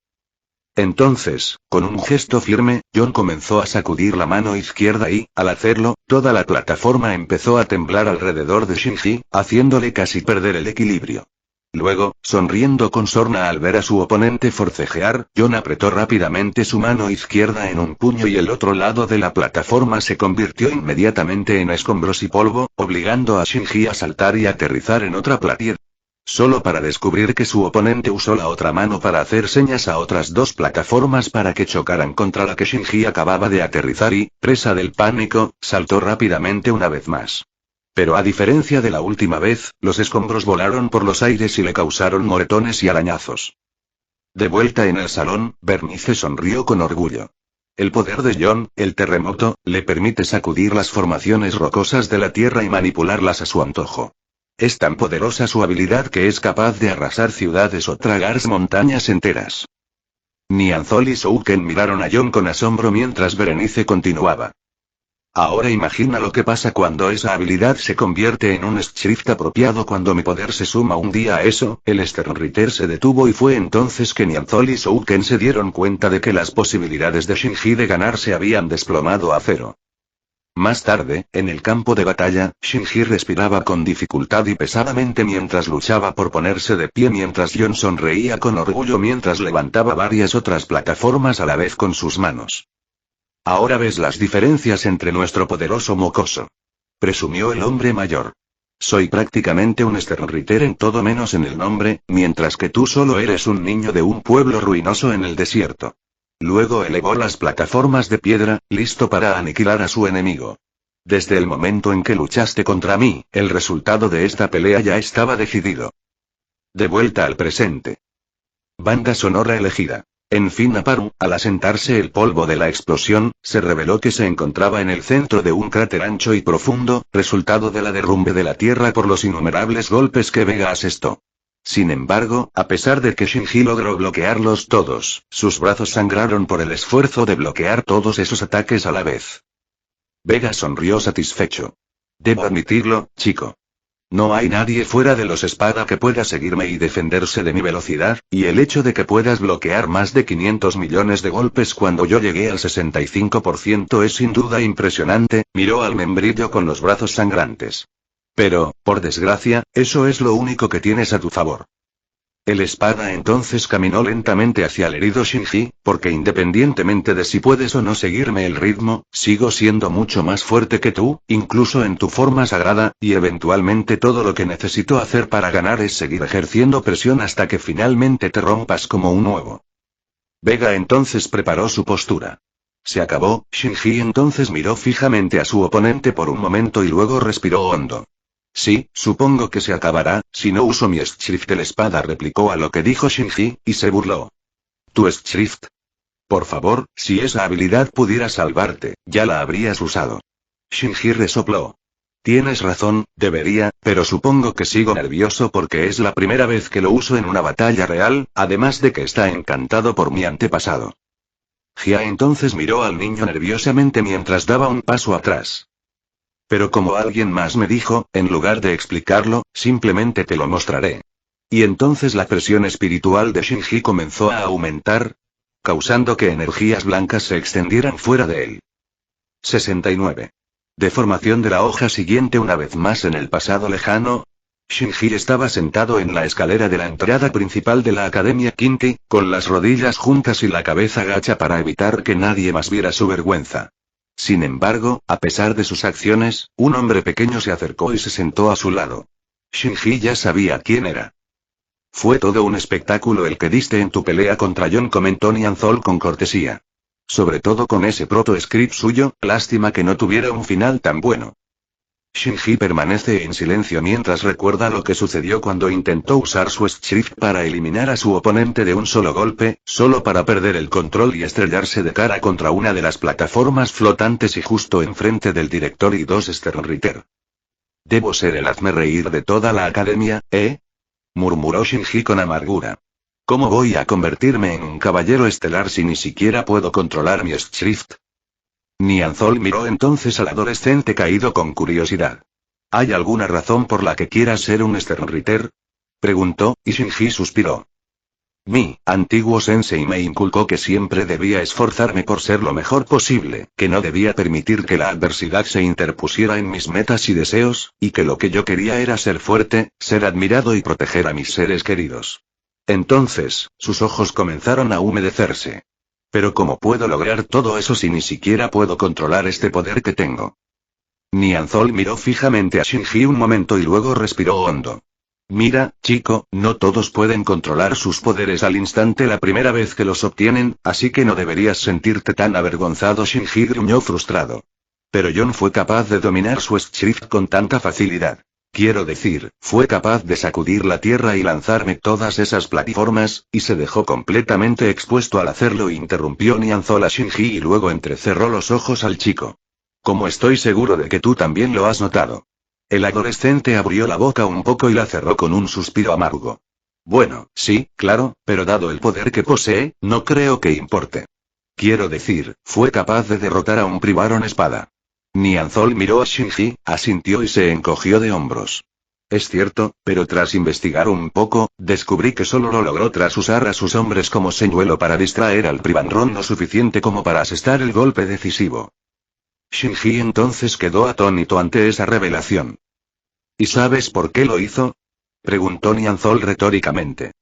Entonces, con un gesto firme, John comenzó a sacudir la mano izquierda y, al hacerlo, toda la plataforma empezó a temblar alrededor de Shinji, haciéndole casi perder el equilibrio. Luego, sonriendo con sorna al ver a su oponente forcejear, John apretó rápidamente su mano izquierda en un puño y el otro lado de la plataforma se convirtió inmediatamente en escombros y polvo, obligando a Shinji a saltar y aterrizar en otra platier. Solo para descubrir que su oponente usó la otra mano para hacer señas a otras dos plataformas para que chocaran contra la que Shinji acababa de aterrizar y, presa del pánico, saltó rápidamente una vez más. Pero a diferencia de la última vez, los escombros volaron por los aires y le causaron moretones y arañazos. De vuelta en el salón, Bernice sonrió con orgullo. El poder de John, el terremoto, le permite sacudir las formaciones rocosas de la tierra y manipularlas a su antojo. Es tan poderosa su habilidad que es capaz de arrasar ciudades o tragarse montañas enteras. Nianzol y Shouken miraron a John con asombro mientras Berenice continuaba. Ahora imagina lo que pasa cuando esa habilidad se convierte en un Schrift apropiado. Cuando mi poder se suma un día a eso, el Sternritter se detuvo y fue entonces que Nianzol y Shouken se dieron cuenta de que las posibilidades de Shinji de ganar se habían desplomado a cero. Más tarde, en el campo de batalla, Shinji respiraba con dificultad y pesadamente mientras luchaba por ponerse de pie mientras John sonreía con orgullo mientras levantaba varias otras plataformas a la vez con sus manos. Ahora ves las diferencias entre nuestro poderoso mocoso, presumió el hombre mayor. Soy prácticamente un Sternritter en todo menos en el nombre, mientras que tú solo eres un niño de un pueblo ruinoso en el desierto. Luego elevó las plataformas de piedra, listo para aniquilar a su enemigo. Desde el momento en que luchaste contra mí, el resultado de esta pelea ya estaba decidido. De vuelta al presente. Banda sonora elegida. En fin, Aparu, al asentarse el polvo de la explosión, se reveló que se encontraba en el centro de un cráter ancho y profundo, resultado de la derrumbe de la Tierra por los innumerables golpes que Vega asestó. Sin embargo, a pesar de que Shinji logró bloquearlos todos, sus brazos sangraron por el esfuerzo de bloquear todos esos ataques a la vez. Vega sonrió satisfecho. Debo admitirlo, chico. No hay nadie fuera de los espada que pueda seguirme y defenderse de mi velocidad, y el hecho de que puedas bloquear más de 500 millones de golpes cuando yo llegué al 65% es sin duda impresionante, miró al membrillo con los brazos sangrantes. Pero, por desgracia, eso es lo único que tienes a tu favor. El espada entonces caminó lentamente hacia el herido Shinji, porque independientemente de si puedes o no seguirme el ritmo, sigo siendo mucho más fuerte que tú, incluso en tu forma sagrada, y eventualmente todo lo que necesito hacer para ganar es seguir ejerciendo presión hasta que finalmente te rompas como un huevo. Vega entonces preparó su postura. Se acabó. Shinji entonces miró fijamente a su oponente por un momento y luego respiró hondo. Sí, supongo que se acabará, si no uso mi Schrift. El espada replicó a lo que dijo Shinji, y se burló. ¿Tu Schrift? Por favor, si esa habilidad pudiera salvarte, ya la habrías usado. Shinji resopló. Tienes razón, debería, pero supongo que sigo nervioso porque es la primera vez que lo uso en una batalla real, además de que está encantado por mi antepasado. Jia entonces miró al niño nerviosamente mientras daba un paso atrás. Pero como alguien más me dijo, en lugar de explicarlo, simplemente te lo mostraré. Y entonces la presión espiritual de Shinji comenzó a aumentar, causando que energías blancas se extendieran fuera de él. 69. Deformación de la hoja siguiente. Una vez más en el pasado lejano, Shinji estaba sentado en la escalera de la entrada principal de la Academia Kinki, con las rodillas juntas y la cabeza gacha para evitar que nadie más viera su vergüenza. Sin embargo, a pesar de sus acciones, un hombre pequeño se acercó y se sentó a su lado. Shinji ya sabía quién era. Fue todo un espectáculo el que diste en tu pelea contra John, comentó Nianzol con cortesía. Sobre todo con ese proto-script suyo, lástima que no tuviera un final tan bueno. Shinji permanece en silencio mientras recuerda lo que sucedió cuando intentó usar su Schrift para eliminar a su oponente de un solo golpe, solo para perder el control y estrellarse de cara contra una de las plataformas flotantes y justo enfrente del director y dos Sternritter. Debo ser el hazmerreír de toda la academia, ¿eh? Murmuró Shinji con amargura. ¿Cómo voy a convertirme en un caballero estelar si ni siquiera puedo controlar mi Schrift? Nianzol miró entonces al adolescente caído con curiosidad. ¿Hay alguna razón por la que quieras ser un Sternritter? Preguntó, y Shinji suspiró. Mi antiguo sensei me inculcó que siempre debía esforzarme por ser lo mejor posible, que no debía permitir que la adversidad se interpusiera en mis metas y deseos, y que lo que yo quería era ser fuerte, ser admirado y proteger a mis seres queridos. Entonces, sus ojos comenzaron a humedecerse. Pero ¿cómo puedo lograr todo eso si ni siquiera puedo controlar este poder que tengo? Nianzol miró fijamente a Shinji un momento y luego respiró hondo. Mira, chico, no todos pueden controlar sus poderes al instante la primera vez que los obtienen, así que no deberías sentirte tan avergonzado. Shinji gruñó frustrado. Pero John fue capaz de dominar su Schrift con tanta facilidad. Quiero decir, fue capaz de sacudir la tierra y lanzarme todas esas plataformas, y se dejó completamente expuesto al hacerlo, interrumpió Nianzol a Shinji y luego entrecerró los ojos al chico. Como estoy seguro de que tú también lo has notado. El adolescente abrió la boca un poco y la cerró con un suspiro amargo. Bueno, sí, claro, pero dado el poder que posee, no creo que importe. Quiero decir, fue capaz de derrotar a un Privaron espada. Nianzol miró a Shinji, asintió y se encogió de hombros. Es cierto, pero tras investigar un poco, descubrí que solo lo logró tras usar a sus hombres como señuelo para distraer al Privaron lo suficiente como para asestar el golpe decisivo. Shinji entonces quedó atónito ante esa revelación. ¿Y sabes por qué lo hizo? Preguntó Nianzol retóricamente.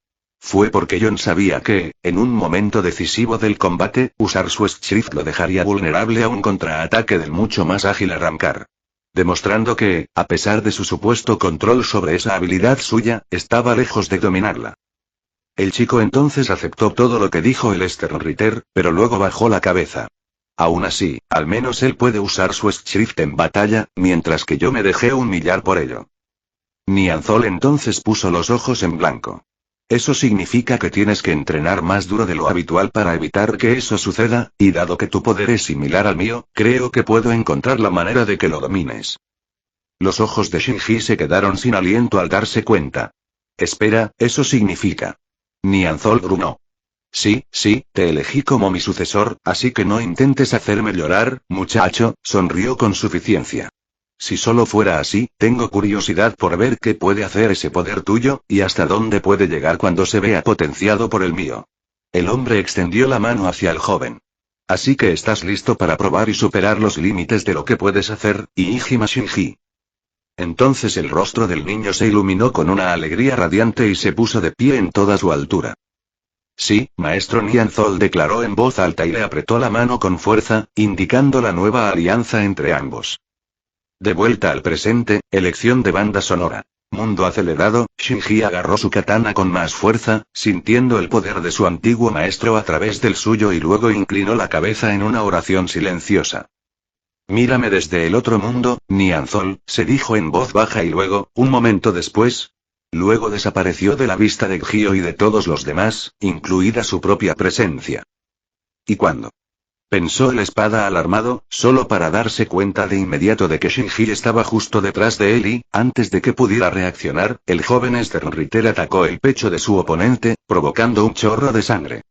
Fue porque John sabía que, en un momento decisivo del combate, usar su Schrift lo dejaría vulnerable a un contraataque del mucho más ágil arrancar. Demostrando que, a pesar de su supuesto control sobre esa habilidad suya, estaba lejos de dominarla. El chico entonces aceptó todo lo que dijo el Sternritter, pero luego bajó la cabeza. Aún así, al menos él puede usar su Schrift en batalla, mientras que yo me dejé humillar por ello. Nianzol entonces puso los ojos en blanco. Eso significa que tienes que entrenar más duro de lo habitual para evitar que eso suceda, y dado que tu poder es similar al mío, creo que puedo encontrar la manera de que lo domines. Los ojos de Shinji se quedaron sin aliento al darse cuenta. Espera, eso significa. Nianzol gruñó. Sí, te elegí como mi sucesor, así que no intentes hacerme llorar, muchacho, sonrió con suficiencia. Si solo fuera así, tengo curiosidad por ver qué puede hacer ese poder tuyo, y hasta dónde puede llegar cuando se vea potenciado por el mío. El hombre extendió la mano hacia el joven. Así que estás listo para probar y superar los límites de lo que puedes hacer, Iijima Shinji. Entonces el rostro del niño se iluminó con una alegría radiante y se puso de pie en toda su altura. Sí, maestro Nianzol, declaró en voz alta y le apretó la mano con fuerza, indicando la nueva alianza entre ambos. De vuelta al presente, elección de banda sonora. Mundo acelerado, Shinji agarró su katana con más fuerza, sintiendo el poder de su antiguo maestro a través del suyo y luego inclinó la cabeza en una oración silenciosa. Mírame desde el otro mundo, Nianzol, se dijo en voz baja y luego, un momento después, luego desapareció de la vista de Gio y de todos los demás, incluida su propia presencia. ¿Y cuándo? Pensó el espada alarmado, solo para darse cuenta de inmediato de que Shinji estaba justo detrás de él y, antes de que pudiera reaccionar, el joven Sternritter atacó el pecho de su oponente, provocando un chorro de sangre.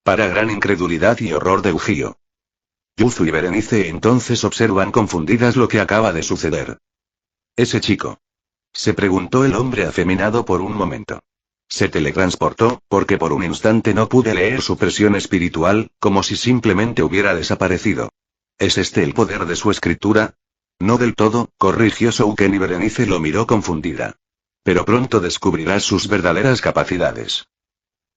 Para gran incredulidad y horror de Gio. Yuzu y Berenice entonces observan confundidas lo que acaba de suceder. ¿Ese chico? Se preguntó el hombre afeminado por un momento. Se teletransportó, porque por un instante no pude leer su presión espiritual, como si simplemente hubiera desaparecido. ¿Es este el poder de su escritura? No del todo, corrigió Shouken y Berenice lo miró confundida. Pero pronto descubrirás sus verdaderas capacidades.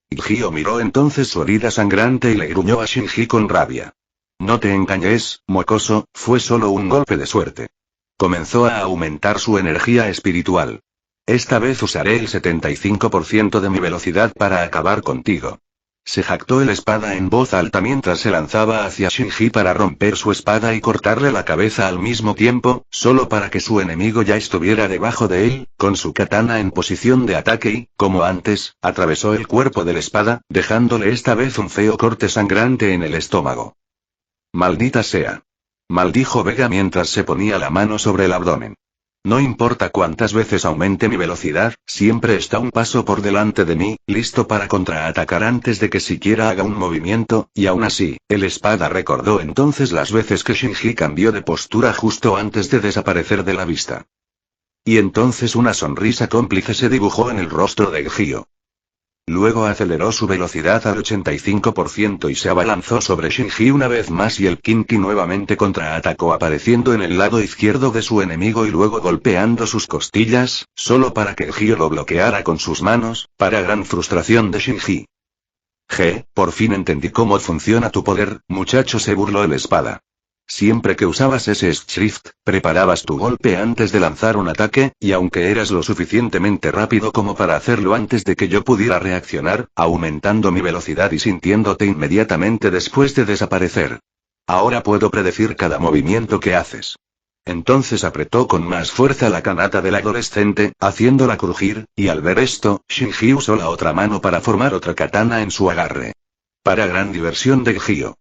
Gio miró entonces su herida sangrante y le gruñó a Shinji con rabia. No te engañes, mocoso, fue solo un golpe de suerte. Comenzó a aumentar su energía espiritual. Esta vez usaré el 75% de mi velocidad para acabar contigo. Se jactó el espada en voz alta mientras se lanzaba hacia Shinji para romper su espada y cortarle la cabeza al mismo tiempo, solo para que su enemigo ya estuviera debajo de él, con su katana en posición de ataque y, como antes, atravesó el cuerpo del espada, dejándole esta vez un feo corte sangrante en el estómago. Maldita sea. Maldijo Vega mientras se ponía la mano sobre el abdomen. No importa cuántas veces aumente mi velocidad, siempre está un paso por delante de mí, listo para contraatacar antes de que siquiera haga un movimiento, y aún así, el espada recordó entonces las veces que Shinji cambió de postura justo antes de desaparecer de la vista. Y entonces una sonrisa cómplice se dibujó en el rostro de Gio. Luego aceleró su velocidad al 85% y se abalanzó sobre Shinji una vez más y el Kinki nuevamente contraatacó apareciendo en el lado izquierdo de su enemigo y luego golpeando sus costillas, solo para que Gio lo bloqueara con sus manos, para gran frustración de Shinji. Por fin entendí cómo funciona tu poder, muchacho, se burló el espada. Siempre que usabas ese Shift, preparabas tu golpe antes de lanzar un ataque, y aunque eras lo suficientemente rápido como para hacerlo antes de que yo pudiera reaccionar, aumentando mi velocidad y sintiéndote inmediatamente después de desaparecer. Ahora puedo predecir cada movimiento que haces. Entonces apretó con más fuerza la kanata del adolescente, haciéndola crujir, y al ver esto, Shinji usó la otra mano para formar otra katana en su agarre. Para gran diversión de Gio.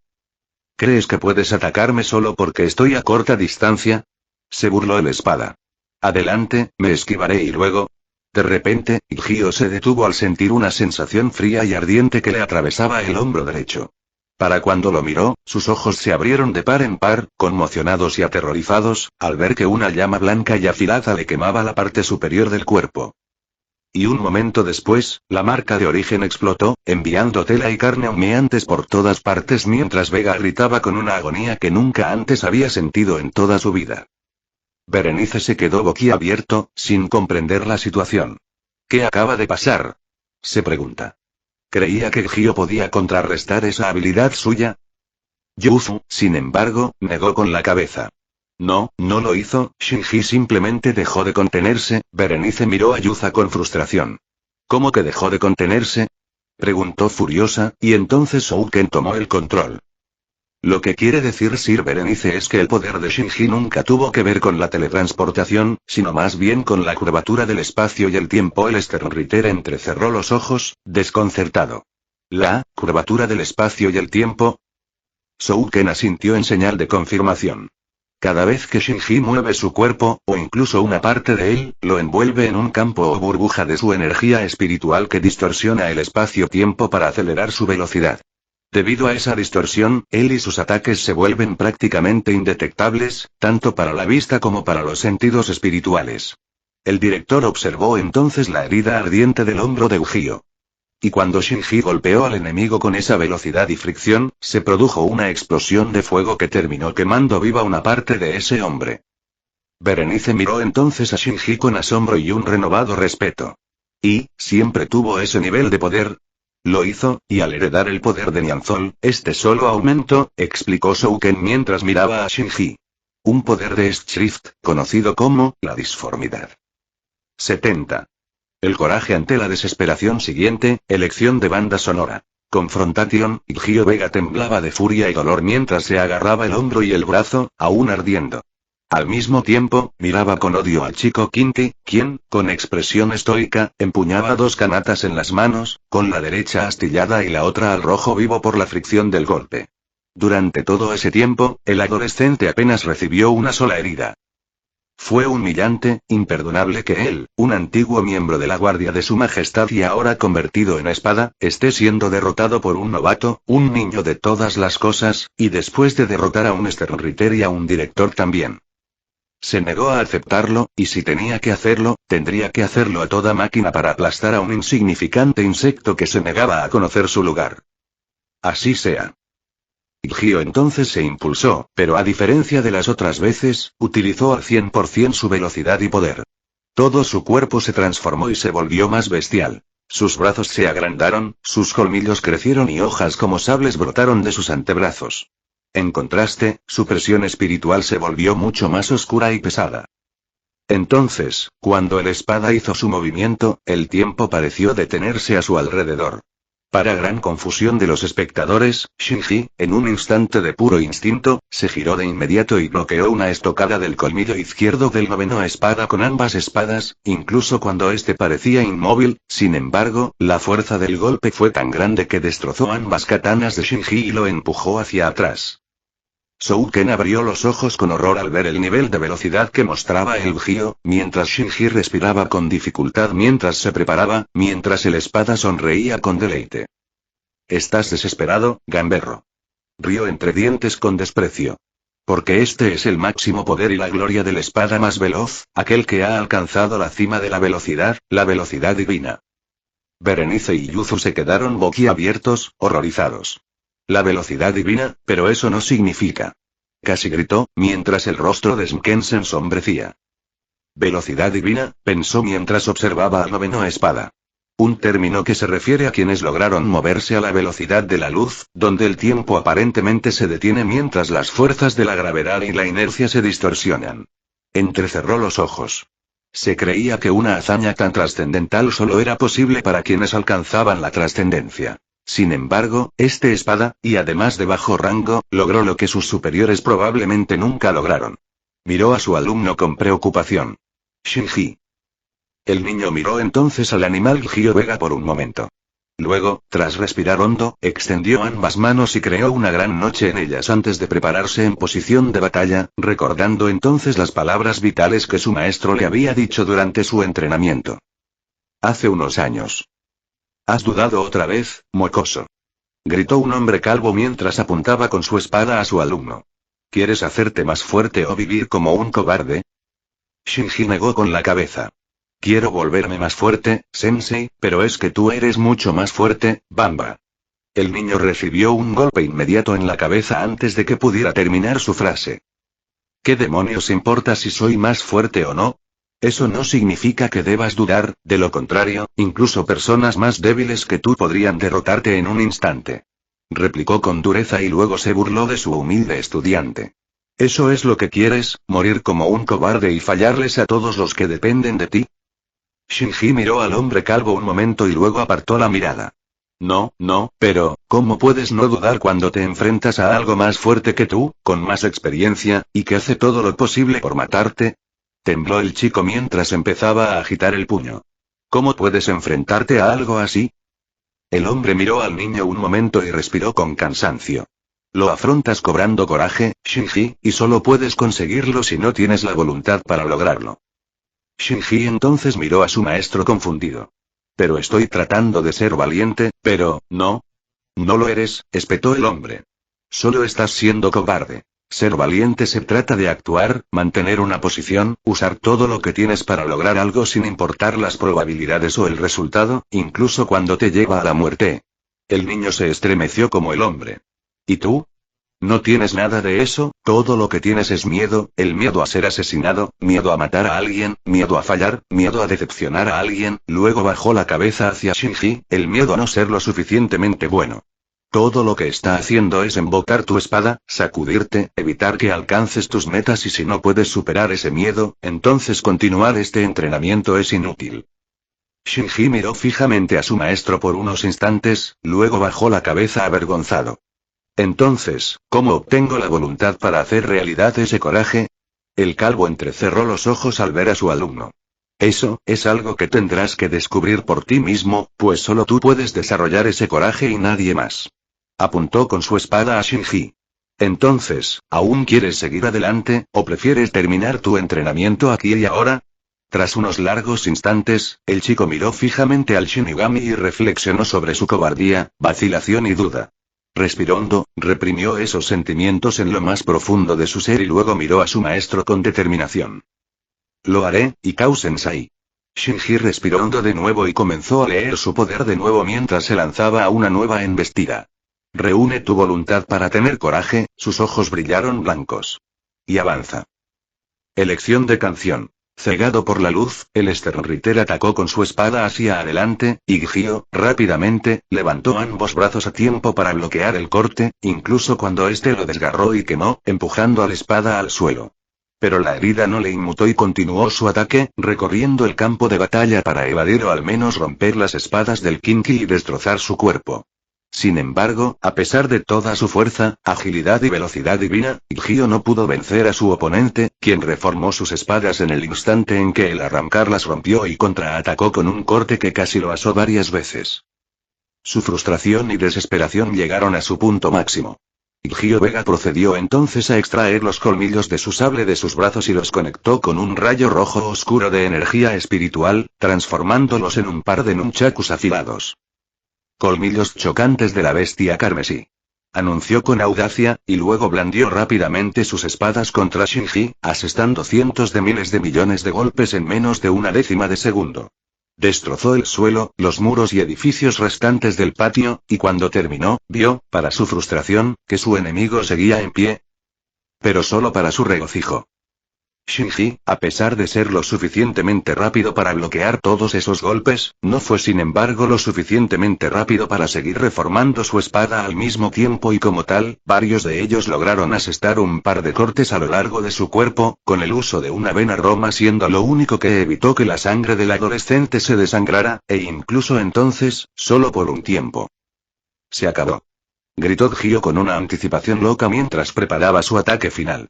¿Crees que puedes atacarme solo porque estoy a corta distancia? Se burló el espada. Adelante, me esquivaré y luego... De repente, Gio se detuvo al sentir una sensación fría y ardiente que le atravesaba el hombro derecho. Para cuando lo miró, sus ojos se abrieron de par en par, conmocionados y aterrorizados, al ver que una llama blanca y afilada le quemaba la parte superior del cuerpo. Y un momento después, la marca de origen explotó, enviando tela y carne humeantes por todas partes mientras Vega gritaba con una agonía que nunca antes había sentido en toda su vida. Berenice se quedó boquiabierto, sin comprender la situación. ¿Qué acaba de pasar? Se pregunta. ¿Creía que Gio podía contrarrestar esa habilidad suya? Yuzu, sin embargo, negó con la cabeza. No, no lo hizo, Shinji simplemente dejó de contenerse. Berenice miró a Yuza con frustración. ¿Cómo que dejó de contenerse? Preguntó furiosa, y entonces Shouken tomó el control. Lo que quiere decir Sir Berenice es que el poder de Shinji nunca tuvo que ver con la teletransportación, sino más bien con la curvatura del espacio y el tiempo. El Sternritter entrecerró los ojos, desconcertado. ¿La curvatura del espacio y el tiempo? Shouken asintió en señal de confirmación. Cada vez que Shinji mueve su cuerpo, o incluso una parte de él, lo envuelve en un campo o burbuja de su energía espiritual que distorsiona el espacio-tiempo para acelerar su velocidad. Debido a esa distorsión, él y sus ataques se vuelven prácticamente indetectables, tanto para la vista como para los sentidos espirituales. El director observó entonces la herida ardiente del hombro de Gio. Y cuando Shinji golpeó al enemigo con esa velocidad y fricción, se produjo una explosión de fuego que terminó quemando viva una parte de ese hombre. Berenice miró entonces a Shinji con asombro y un renovado respeto. ¿Y, siempre tuvo ese nivel de poder? Lo hizo, y al heredar el poder de Nianzol, este solo aumentó, explicó Shouken mientras miraba a Shinji. Un poder de Schrift, conocido como, la disformidad. 70. El coraje ante la desesperación siguiente, elección de banda sonora. Confrontation, Gio Vega temblaba de furia y dolor mientras se agarraba el hombro y el brazo, aún ardiendo. Al mismo tiempo, miraba con odio al chico Kinky, quien, con expresión estoica, empuñaba dos kanatas en las manos, con la derecha astillada y la otra al rojo vivo por la fricción del golpe. Durante todo ese tiempo, el adolescente apenas recibió una sola herida. Fue humillante, imperdonable que él, un antiguo miembro de la Guardia de Su Majestad y ahora convertido en espada, esté siendo derrotado por un novato, un niño de todas las cosas, y después de derrotar a un Sternritter y a un director también. Se negó a aceptarlo, y si tenía que hacerlo, tendría que hacerlo a toda máquina para aplastar a un insignificante insecto que se negaba a conocer su lugar. Así sea. Gio entonces se impulsó, pero a diferencia de las otras veces, utilizó al 100% su velocidad y poder. Todo su cuerpo se transformó y se volvió más bestial. Sus brazos se agrandaron, sus colmillos crecieron y hojas como sables brotaron de sus antebrazos. En contraste, su presión espiritual se volvió mucho más oscura y pesada. Entonces, cuando el espada hizo su movimiento, el tiempo pareció detenerse a su alrededor. Para gran confusión de los espectadores, Shinji, en un instante de puro instinto, se giró de inmediato y bloqueó una estocada del colmillo izquierdo del noveno espada con ambas espadas, incluso cuando este parecía inmóvil. Sin embargo, la fuerza del golpe fue tan grande que destrozó ambas katanas de Shinji y lo empujó hacia atrás. Shouken abrió los ojos con horror al ver el nivel de velocidad que mostraba el Gio, mientras Shinji respiraba con dificultad mientras se preparaba, mientras el espada sonreía con deleite. «Estás desesperado, gamberro». Rió entre dientes con desprecio. «Porque este es el máximo poder y la gloria del espada más veloz, aquel que ha alcanzado la cima de la velocidad divina». Berenice y Yuzu se quedaron boquiabiertos, horrorizados. La velocidad divina, pero eso no significa. Casi gritó, mientras el rostro de Sken se ensombrecía. Velocidad divina, pensó mientras observaba al noveno espada. Un término que se refiere a quienes lograron moverse a la velocidad de la luz, donde el tiempo aparentemente se detiene mientras las fuerzas de la gravedad y la inercia se distorsionan. Entrecerró los ojos. Se creía que una hazaña tan trascendental solo era posible para quienes alcanzaban la trascendencia. Sin embargo, este espada, y además de bajo rango, logró lo que sus superiores probablemente nunca lograron. Miró a su alumno con preocupación. Shinji. El niño miró entonces al animal Gio Vega por un momento. Luego, tras respirar hondo, extendió ambas manos y creó una gran noche en ellas antes de prepararse en posición de batalla, recordando entonces las palabras vitales que su maestro le había dicho durante su entrenamiento. Hace unos años. ¿Has dudado otra vez, mocoso?, gritó un hombre calvo mientras apuntaba con su espada a su alumno. ¿Quieres hacerte más fuerte o vivir como un cobarde? Shinji negó con la cabeza. Quiero volverme más fuerte, sensei, pero es que tú eres mucho más fuerte, Bamba. El niño recibió un golpe inmediato en la cabeza antes de que pudiera terminar su frase. ¿Qué demonios importa si soy más fuerte o no? Eso no significa que debas dudar, de lo contrario, incluso personas más débiles que tú podrían derrotarte en un instante. Replicó con dureza y luego se burló de su humilde estudiante. ¿Eso es lo que quieres, morir como un cobarde y fallarles a todos los que dependen de ti? Shinji miró al hombre calvo un momento y luego apartó la mirada. No, pero, ¿cómo puedes no dudar cuando te enfrentas a algo más fuerte que tú, con más experiencia, y que hace todo lo posible por matarte? Tembló el chico mientras empezaba a agitar el puño. ¿Cómo puedes enfrentarte a algo así? El hombre miró al niño un momento y respiró con cansancio. Lo afrontas cobrando coraje, Shinji, y solo puedes conseguirlo si no tienes la voluntad para lograrlo. Shinji entonces miró a su maestro confundido. Pero estoy tratando de ser valiente, pero, no. No lo eres, espetó el hombre. Solo estás siendo cobarde. Ser valiente se trata de actuar, mantener una posición, usar todo lo que tienes para lograr algo sin importar las probabilidades o el resultado, incluso cuando te lleva a la muerte. El niño se estremeció como el hombre. ¿Y tú? No tienes nada de eso, todo lo que tienes es miedo, el miedo a ser asesinado, miedo a matar a alguien, miedo a fallar, miedo a decepcionar a alguien. Luego bajó la cabeza hacia Shinji, el miedo a no ser lo suficientemente bueno. Todo lo que está haciendo es embocar tu espada, sacudirte, evitar que alcances tus metas y si no puedes superar ese miedo, entonces continuar este entrenamiento es inútil. Shinji miró fijamente a su maestro por unos instantes, luego bajó la cabeza avergonzado. Entonces, ¿cómo obtengo la voluntad para hacer realidad ese coraje? El calvo entrecerró los ojos al ver a su alumno. Eso, es algo que tendrás que descubrir por ti mismo, pues solo tú puedes desarrollar ese coraje y nadie más. Apuntó con su espada a Shinji. Entonces, ¿aún quieres seguir adelante, o prefieres terminar tu entrenamiento aquí y ahora? Tras unos largos instantes, el chico miró fijamente al Shinigami y reflexionó sobre su cobardía, vacilación y duda. Respiró hondo, reprimió esos sentimientos en lo más profundo de su ser y luego miró a su maestro con determinación. Lo haré, Ikao-sensei. Shinji respiró hondo de nuevo y comenzó a leer su poder de nuevo mientras se lanzaba a una nueva embestida. Reúne tu voluntad para tener coraje, sus ojos brillaron blancos. Y avanza. Elección de canción. Cegado por la luz, el Sternritter atacó con su espada hacia adelante, y Gio, rápidamente, levantó ambos brazos a tiempo para bloquear el corte, incluso cuando este lo desgarró y quemó, empujando a la espada al suelo. Pero la herida no le inmutó y continuó su ataque, recorriendo el campo de batalla para evadir o al menos romper las espadas del Kinki y destrozar su cuerpo. Sin embargo, a pesar de toda su fuerza, agilidad y velocidad divina, Gio no pudo vencer a su oponente, quien reformó sus espadas en el instante en que el arrancarlas rompió y contraatacó con un corte que casi lo asó varias veces. Su frustración y desesperación llegaron a su punto máximo. Gio Vega procedió entonces a extraer los colmillos de su sable de sus brazos y los conectó con un rayo rojo oscuro de energía espiritual, transformándolos en un par de nunchakus afilados. Colmillos chocantes de la bestia carmesí. Anunció con audacia, y luego blandió rápidamente sus espadas contra Shinji, asestando cientos de miles de millones de golpes en menos de una décima de segundo. Destrozó el suelo, los muros y edificios restantes del patio, y cuando terminó, vio, para su frustración, que su enemigo seguía en pie. Pero solo para su regocijo. Shinji, a pesar de ser lo suficientemente rápido para bloquear todos esos golpes, no fue sin embargo lo suficientemente rápido para seguir reformando su espada al mismo tiempo y como tal, varios de ellos lograron asestar un par de cortes a lo largo de su cuerpo, con el uso de una vena roma siendo lo único que evitó que la sangre del adolescente se desangrara, e incluso entonces, solo por un tiempo. Se acabó. Gritó Gio con una anticipación loca mientras preparaba su ataque final.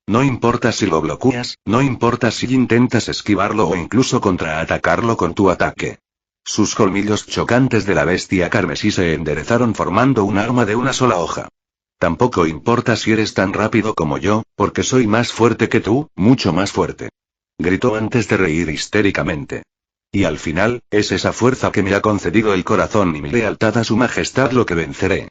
No importa si lo bloqueas, no importa si intentas esquivarlo o incluso contraatacarlo con tu ataque. Sus colmillos chocantes de la bestia carmesí se enderezaron formando un arma de una sola hoja. Tampoco importa si eres tan rápido como yo, porque soy más fuerte que tú, mucho más fuerte. Gritó antes de reír histéricamente. Y al final, es esa fuerza que me ha concedido el corazón y mi lealtad a su majestad lo que venceré.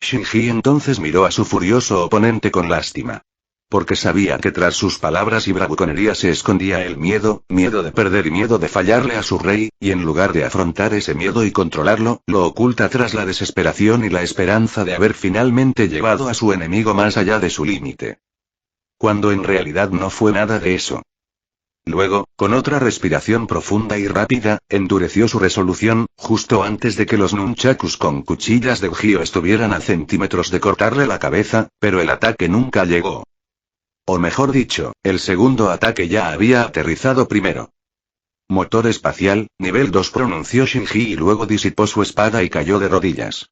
Shinji entonces miró a su furioso oponente con lástima. Porque sabía que tras sus palabras y bravuconería se escondía el miedo, miedo de perder y miedo de fallarle a su rey, y en lugar de afrontar ese miedo y controlarlo, lo oculta tras la desesperación y la esperanza de haber finalmente llevado a su enemigo más allá de su límite. Cuando en realidad no fue nada de eso. Luego, con otra respiración profunda y rápida, endureció su resolución, justo antes de que los nunchakus con cuchillas de Gio estuvieran a centímetros de cortarle la cabeza, pero el ataque nunca llegó. O mejor dicho, el segundo ataque ya había aterrizado primero. Motor espacial, nivel 2 pronunció Shinji y luego disipó su espada y cayó de rodillas.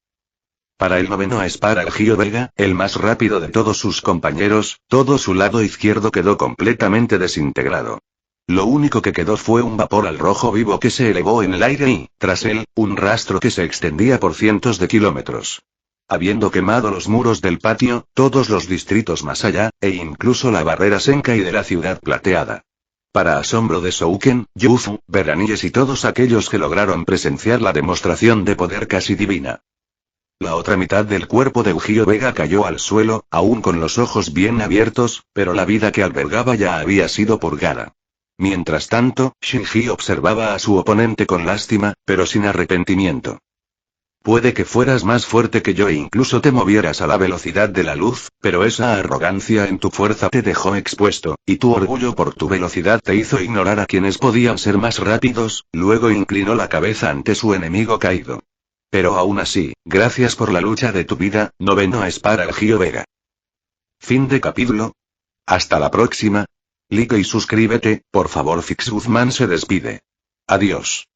Para el noveno Aspar al Gio Vega, el más rápido de todos sus compañeros, todo su lado izquierdo quedó completamente desintegrado. Lo único que quedó fue un vapor al rojo vivo que se elevó en el aire y, tras él, un rastro que se extendía por cientos de kilómetros. Habiendo quemado los muros del patio, todos los distritos más allá, e incluso la barrera Senkai de la ciudad plateada. Para asombro de Shouken, Yuzu, Veranilles y todos aquellos que lograron presenciar la demostración de poder casi divina. La otra mitad del cuerpo de Gio Vega cayó al suelo, aún con los ojos bien abiertos, pero la vida que albergaba ya había sido purgada. Mientras tanto, Shinji observaba a su oponente con lástima, pero sin arrepentimiento. Puede que fueras más fuerte que yo e incluso te movieras a la velocidad de la luz, pero esa arrogancia en tu fuerza te dejó expuesto, y tu orgullo por tu velocidad te hizo ignorar a quienes podían ser más rápidos. Luego inclinó la cabeza ante su enemigo caído. Pero aún así, gracias por la lucha de tu vida, noveno Esparalgio Vega. Fin de capítulo. Hasta la próxima. Like y suscríbete, por favor. Fix Guzmán se despide. Adiós.